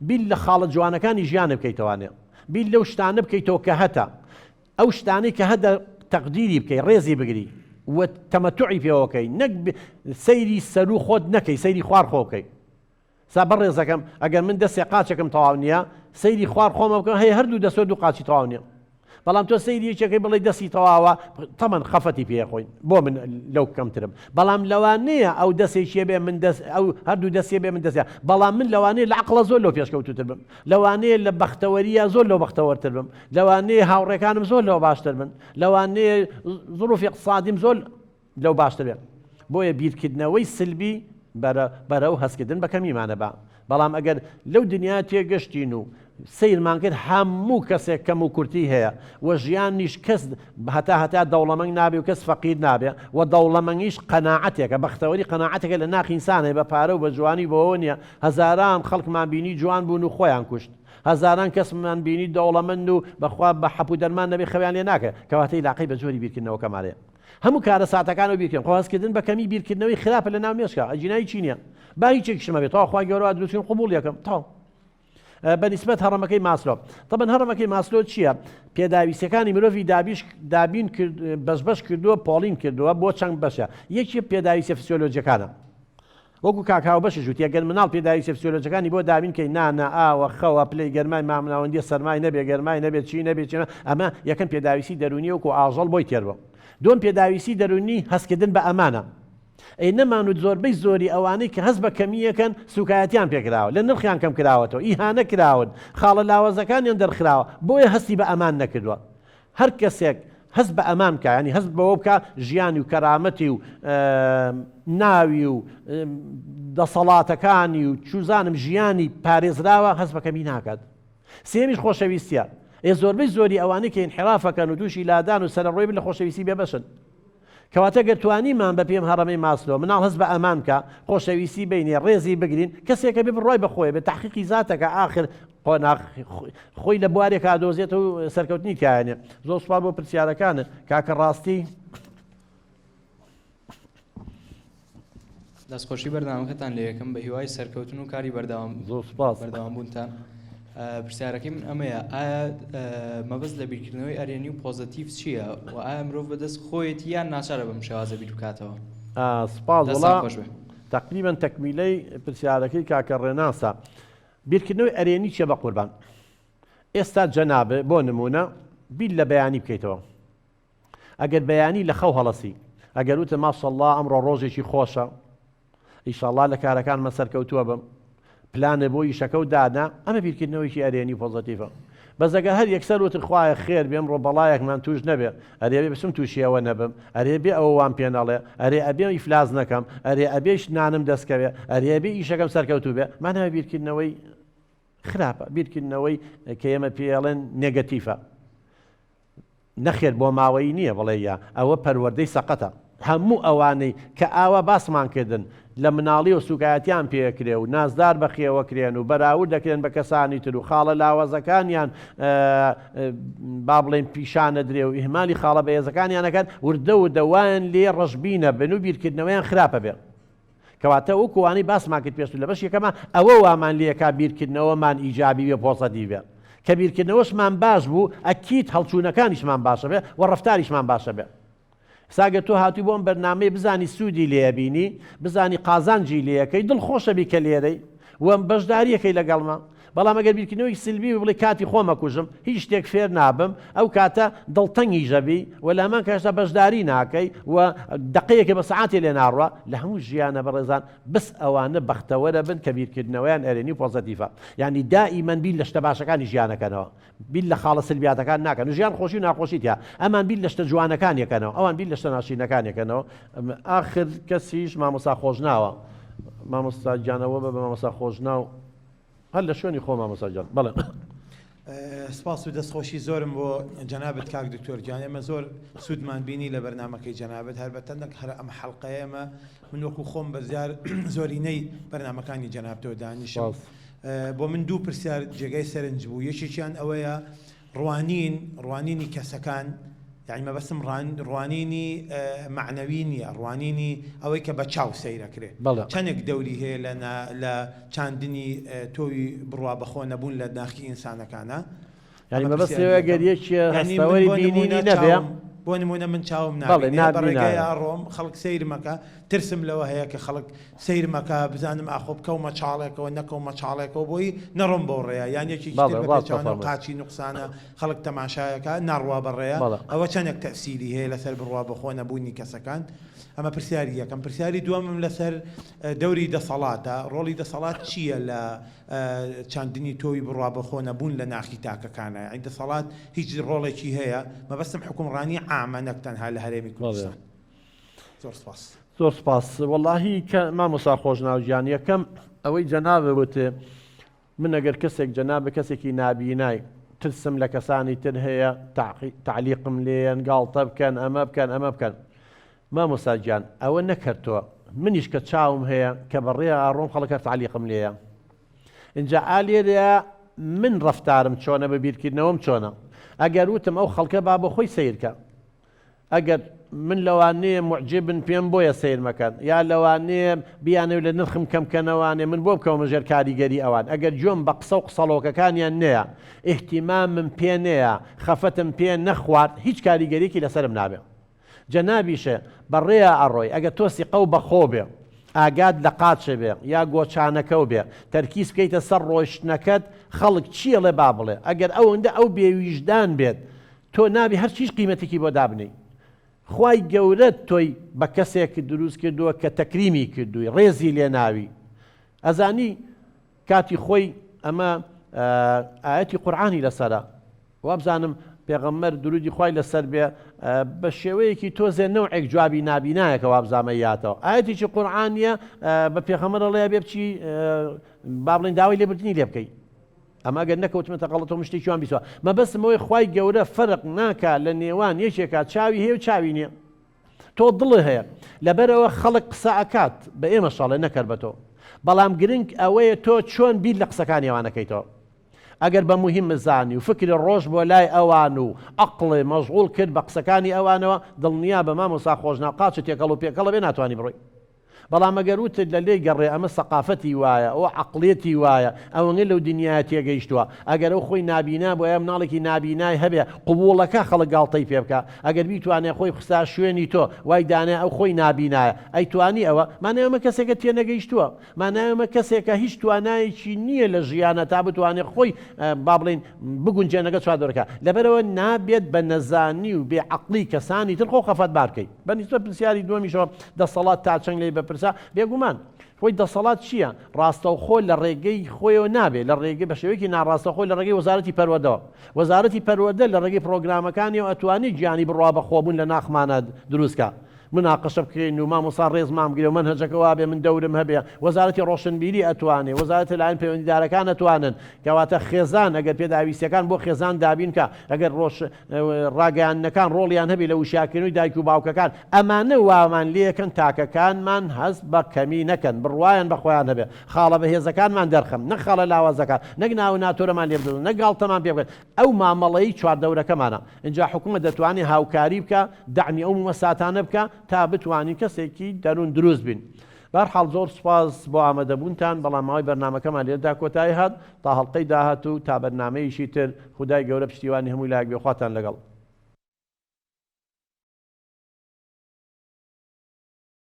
بیل لە خاڵە جوانەکانی ژیانە بکەیتەوانێ، بیل لەو شتانە بکەیتەوە کە هەتە، ئەو شتانەی کە هەدە تەقدیری بکەی، ڕێزی بگری و تەمەتوعی پێوەکەی، نەک سەیری سەر و خۆت نەکەی، سەیری خوار خۆ بکەی. سا بەڕێزەکەم ئەگەر من دەستێ قاچێکم تەواو نییە، سەیری خوار خۆمە بکەم، هەیە هەردوو دەسۆ دوو قاچی تەواو نییە. بەڵام تۆ سەیری یەکێکەکەی بڵێ دەستی تەواوە، تەمەن خەفەتی پێخۆین، بۆ من لەو کەمترم. بەڵام لەوانەیە ئەو دەستێکیە بێ من دەست ئەو هەردوو دەستێ بێ من دەستە، بەڵام من لەوانەیە لە عەقڵە زۆر لەو پێشکەوتوتر بم، لەوانەیە لە بەختەوەریە زۆر لەو بەختەوەرتر بم، لەوانەیە هاوڕێکانم زۆر لەوە باشتر بن، لەوانەیە ظروفی اقتصادیم زۆر لەو باشتر بێ. بۆیە بیرکردنەوەی سلبی بەرەو هەستکردن بە کەمیمانە بە. بەڵام ئەگەر لەو دنیا تێگەشتین و سیرمان کرد هەموو کەسێک کەم و کورتی هەیە و ژیانیش کەس هەتا دەوڵەمەنگ نابێ و کەس فەقیر نابێ و دەوڵەمەنگیش قەناعەتێکە، بەختەوەری قەناعەتێکە لە ناخی ئینسانێ بە پارە و بە جوانی بۆەوە نییە. هەزاران خەڵکمان بینی جوان بوون و خۆیان کوشت، هەزاران کەسمان بینی دەوڵەمەند و بەخوا بە حەپوو دەرمان نەبێ خەویان لێ ناکە، کەواتەی لاقی بە جۆری بیرکردنەوە کەمارەیە. هەموو کارە ساتەکانەوە بیرکردن. خۆ هەستکردن بە کەمی بیرکردنەوەی خراپە لە ناو مێشکە، ئەجینایی چی نییە، با هیچێکیشمە بێت تەواو خوا گەورە دروستکردن قبوڵ یەکەم تاو. بەنسبەت هەڕەمەکەی ماسلۆ، طبعا هەڕەمەکەی ماسلۆ چییە؟ پێداویستەکانی مرۆڤی دابین بەش کردووە، پۆڵین کردووە بۆ چەند بەشە. یەکی پێداویستە فسیۆلۆجیەکانە، وەکو کاکاو بەشی جووت، ئەگەر مناڵ پێداویستە فسیۆلۆجیەکانی بۆ دابین کەی نانە ئاوە خەوە پلەی گەرمای مامناوەندی سەرمای نەبێ گەرمای نەبێت چی نەبێت چی، ئەمە یەکەم پێداویستی دەرونی وەکو ئاژەڵ بۆی تێربە. دوم پێداویستی دەرونی هەستکردن بە ئەمانە. ئەی نەمانوت زۆربەی زۆری ئەوانەی کە هەست بە کەمیەکەن سوکایەتیان پێکراوە، لە نرخیان کەم کراوەتەوە، ئیهانە کراون، خاڵە لاوازەکانیان دەرخراوە، بۆیە هەستی بە ئەمان نەکردووە. هەر کەسێک هەست بە ئەمان بکە، ینی هەست بەوە بکە ژیانی و کەرامەتی و ناوی و دەسەڵاتەکانی و چوزانم ژیانی پارێزراوە، هەست بە کەمی ناکات. سێمیش خۆشەویستیە. زۆربەی زۆری ئەوانەی کە ئینحرافەکەن و تووشی لادان و سەرڕۆی بن لە خۆشەویستی بێبەشن. کەواتە گەر توانیمان بە پێم هەڕەمەی ماسلۆ مناڵ هەست بە ئەمان بکە، خۆشەویستی بینێ، ڕێزی بگرین، کەسێکە بێ بڕۆی بەخۆی بێ تحقیقی زاتەکە ئاخر خۆی لە بوارێک ئادۆزێت و سەرکەوتنی تایانێ. زۆر سوپاس بۆ پرسیارەکانت کاکە ڕاستی. دەستخۆشی بەردەوامەکەتان لە یەکەم بە هیوای سەرکەوتن و کاری بەردەوام زۆر سوپاس بەردەوامبوونتان. پرسیارەکەی من ئەمەیە، ئایا مەبەست لە بیرکردنەوەی ئەرێنی و پۆزەتیڤ چییە و ئایا مرۆڤ بەدەست خۆیەت یان ناچارە بەم شێوازە بیر بکاتەوە؟ سوپاس وڵا تقریبا تەکمیلەی پرسیارەکەی کاکە ڕێناسە. بیرکردنەوەی ئەرێنی چیە بە قوربان؟ ئێستا جەنابە بۆ نمونە بیل لە بەیانی بکەیتەوە. ئەگەر بەیانی لە خەو هەڵەسی، ئەگەر وتە ماشەڵڵا ئەمڕۆ ڕۆژێکی خۆشە، ئیشەڵڵا لە کارەکانمە سەرکەوتووە بم، پلانە بۆ ئیشەکە و دانا، ئەمە بیرکردنەوەیکی ئەرێنی پۆزەتیڤە. بەزەگە هەر یەکسەر وتر خوایە خێر بێم ڕۆ بەڵایەکمان توش نەبێ، ئەرێ بێ بچم تووشیەوە نەبم، ئەرێ بێ ئەوە وام پێ نەڵێ، ئەرێ ئەبێ ئیفلاس نەکەم، ئەرێ ئەبێش نانم دەستکەوێ، ئەرێ بێ ئیشەکەم سەرکەوتوو بێ. مانەوە بیرکردنەوەی خراپە، بیرکردنەوەی کە ئێمە پێڵێن نێگەتیڤە. نەخێر بۆ ماوەی نییە بڵێ یا ئەوە پەروەردەی سەقەتە. هەموو ئەوانەی کە ئاوا باسمان کردن لە مناڵی و سوکایەتیان پێکرێ و نازدار بەخێوەکرێن و بەراورد دەکرێن بە کەسانی تر و خاڵە لاوازەکانیان با بڵێن پیشانە درێ و ئیهمالی خاڵە بەهێزەکانیانەکەن وردە و دەوایان لێ ڕەشبینە بن و بیرکردنەوەیان خراپە بێ. کەواتە ئەو کووانی باسمان کرد پێشتر لە بەش یەکەمە ئەوە وامان لێکا بیرکردنەوەمان ئیجابی بێ پۆزەتیڤ بێ کە بیرکردنەوەشمان باش بوو ئەکیت هەڵچوونەکانیشمان باشە بێ و ڕەفتاریشمان باشە بێ ساگە تۆ هاتووی بۆم بەرنامەی بزانی سوودی لێبینی بزانی قازانجی لەکەی دڵخۆشە بی کە لێرەی وەم بەشداریەکەی لەگەڵمە بەڵام ئەگەر بیرکردنەوەی سلبی بڵێ کاتی خۆمە کوژم هیچ شتێک فێر نابم ئەو کاتە دڵتەنگی ژەبی و لامان کەشتا بەشداری ناکەی و دقەیەکە بە سعاتی لێ ناڕوە لە هەموو ژیانە بەڕێزان بس ئەوانە بەختەوەرە بن کە بیرکردنەوەیان ئەرێنی پۆزەتیڤە یعنی دائیمەن بیر لە شتە باشەکانی ژیانەکەنەوە بیر لە خاڵە سلبیاتەکان ناکەن و ژیان خۆشی و ناخۆشیتیا ئەمان بیر لە شتە جوانەکانیەکەنەوە ئەوان بیر لە شتە ناشینەکانیەکەنەوە ئاخر کەسیش مامۆستا خۆشناوە مامۆستا گیانەوە بە مامۆستا خۆشناو هەر لە شوێنی خۆ مامۆستاجان بەڵێ سپاس و دەستخۆشی زۆرم بۆ جەنابەت کاک دکتۆر گیان ئێمە زۆر سوودمان بینی لە بەرنامەکەی جەنابەت هەربەتەنەک هەر ئەم حەڵقەیەمە من وەکو خۆم بەزیار زۆرینەی بەرنامەکانی جەنابتەوە دانیشم بۆ من دوو پرسیار جێگەی سەرنج بوو یەکێکیان ئەوەیە ڕوانینی کەسەکان یعنی مەبەستم ڕوانینی معنەوی نییە ڕوانینی ئەوەی کە بە چاو سەیرەکرێ چەندێک دەوری هەیە لە چاندنی تۆوی بڕوا بەخۆ نەبوون لە داخی ئینسانەکانە یعنی مەبەستەوە گەریەکیە هەستەوەری بینینی نەبێ بۆ نمونە من چاوم نابێت بەڕێگای ئاڕۆم خەڵک سەیرمەکە ترسم لەوە هەیە کە خەڵک سەیرمەکە بزانم ئاخۆ بکەومە چاڵێکەوە نەکەومە چاڵێکەوە بۆی نەڕۆم بۆ ڕێە یان یەکی پێچوانە قاچی نوقسانە خەڵک تەماشایەکە ناڕوا بەڕێە ئەوە چەندێک تەفسیری هەیە لەسەر بڕوا بەخۆ نەبوونی کەسەکان ئەمە پرسیاری یەکەم پرسیاری دووەمم لەسەر دەوری دەسەڵاتە ڕۆڵی دەسەڵات چییە لە چاندنی تۆوی بڕوا بەخۆ نەبوون لە ناخی تاکەکانە یعنی دەسەڵات هیچ ڕۆڵێکی هەیە مەبەستم حکومڕانی عامە نەک تەنها لە هەرێمی کوردستان زۆر سپاس زۆر سپاس وەڵاهی کە مامۆستا خۆشناوگیان یەکەم ئەوەی جەنابە وتێ من ئەگەر کەسێک جەنابە کەسێکی نابینای ترسم لە کەسانی تر هەیە تعلیقم لێن گاڵتە بکەن ئەمە بکەن ئەمە بکەن مامۆستا گیان ئەوە نەکردووە منیش کە چاوم هەیە کە بەڕێ ئاڕۆم خەڵکە تعلیقم لێیە اینجا ئالێرە من ڕەفتارم چۆنە بە بیرکردنەوەم چۆنە ئەگەر وتم ئەو خەڵکە با بۆ خۆی سیرکە ئەگەر من لەوانەیە معجبن پێم بۆیە سیر مەکەن یا لەوانەیە بیانە لە نرخم کەمکەنەوانێ من بۆ بکەومە ژێر کاریگەری ئەوان ئەگەر جۆم بە قسە و قسەڵۆکەکانیان نەیە ئیحتیمامم پێ نەیە خەفەتم پێ نەخوارد هیچ کاریگەریەکی لەسرم نابێ جەنابیشە بەڕێە ئەڕۆی ئەگەر تۆ سیقە و بەخۆ بێ ئاگاد لە قاچە بێ یا گۆچانەکەو بێ تەرکیز بکەیتە سەر ڕۆیشتنەکەت خەڵک چییە لێ با بڵێ ئەگەر ئەوەندە ئەو بێویژدان بێت تۆ نابی هەر چیش قیمەتێکی بۆ دابنی خوای گەورەت تۆی بە کەسێک دروست کردووە کە تەکریمی کردووی ڕێزی لێ ناوی ئەزانی کاتی خۆی ئەمە ئاەتی قورعانی لەسەرە وابزانم پێغەمبەر درودی خوای لەسەر بێ بە شێوەیەکی تۆزێ نەوعێک جوابی نابینایەکە وابزامەیاتەوە ئاەتێکی قورعانیە بە پێغەمبەر ئەڵێ بێ بچی با بڵێن داوای لێبردنی لێ بکەی ئەمە ئەگەر نەکەوتمەتە غەڵەتەوە مشتێکیوان بیسەوە مەبەستمەوەی خوای گەورە فەرق ناکا لە نێوان یەکێکا چاوی هەیە و چاوی نییە تۆ دڵی هەیە لەبەرەوە خەڵک قسە ئەکات بە ئێمە شاڵێ نەکەر بە تۆ بەڵام گرنگ ئەوەیە تۆ چۆن بیر لە قسەکانی ئەوانەکەیتەوە ئەگەر بە مهم زانی و فکری ڕۆژ بۆ لای ئەوان و عەقڵێ مەشغوڵ کرد بە قسەکانی ئەوانەوە دڵنیا بە مامۆستا خۆشناو قاچت تێکەڵ و پێکەڵە بێ ناتوانانی بڕۆی بەڵام ئەگەر وتت لە لێی گەڕێ ئەمە سەقافەتی وایە ئەوە عەقڵێتی وایە ئەوەنگە لەو دنیای تێگەیشتووە ئەگەر ئەو خۆی نابینا بۆ ئەم ناڵێکی نابینای هەبێ قبوڵەکە خەڵک گاڵتەی پێ بکە ئەگەر بیتوانێ خۆی خستا شوێنی تۆ وای دانێ ئەو خۆی نابینایە ئەیتوانی ئەوە مانەوەمە کەسێکە تێنەگەیشتووە مانەوەمە کەسێکە هیچ توانایەکی نییە لە ژیانە تا بتوانێت خۆی با بڵێن بگونجێنەکە چوادۆرەکە لەبەرەوە نابێت بە نەزانی و بێعەقڵی کەسانی تر خۆ خەفەتبار بکەیت بەنسبەت پرسیاری دووەمیشەوە دەسەڵات تا چەند لێ بەپرسە بێگومان خۆی دەسەڵات چییە ڕاستەوخۆ لە ڕێگەی خۆیەوە نابێت لە ڕێگەی بە شێوەیەکی ناڕاستەخۆی لە ڕێگەی وەزارەتی پەروەردەوە وەزارەتی پەروەردە لە ڕێگەی پرۆگرامەکانیەوە ئەتوانێت گیانی بڕوا بەخۆبوون لە ناخمانە دروستکە مناقەشە بکەین و مامۆستا ڕێزمان بگرێ و منهەجەکە وابێ من دەورم هەبێ وەزارەتی ڕۆشنبیری ئەتوانێ وەزارەتی لایەن پەیوەندیدارەکان ئەتوانن کەواتە خێزان ئەگەر پێداویستەکان بۆ خێزان دابین کە ئەگەر ڕاگەیاندنەکان ڕۆڵیان هەبێ لە وشاکردنەوەی دایک و باوکەکان ئەمانە وامان لێکن تاکەکانمان هەست بە کەمی نەکەن بڕوایان بە خۆیان هەبێ خاڵە بەهێزەکانمان دەرخەم نەک خاڵە لاوازەکان نەک ناو ناتۆرەمان لێ بدەن نەک گاڵتەمان پێ بکەن ئەو مامەڵەی چواردەورەکەمانە اینجا حکوومەت دەتوانێت هاوکاری بکە دەعمی ئەو مەساتانە بکە تا بتوانین کەسێکی دەروون دروست بین بەرحاڵ زۆر سوپاس بۆ ئامادەبوونتان بەڵام ماوەی بەرنامەکەمان لێرەدا کۆتایی هات تا هەڵقەی داهات و تا بەرنامەیەشی تر خودای گەورە پشتیوانی هەمووی لایەک بێ خواتان لەگەڵ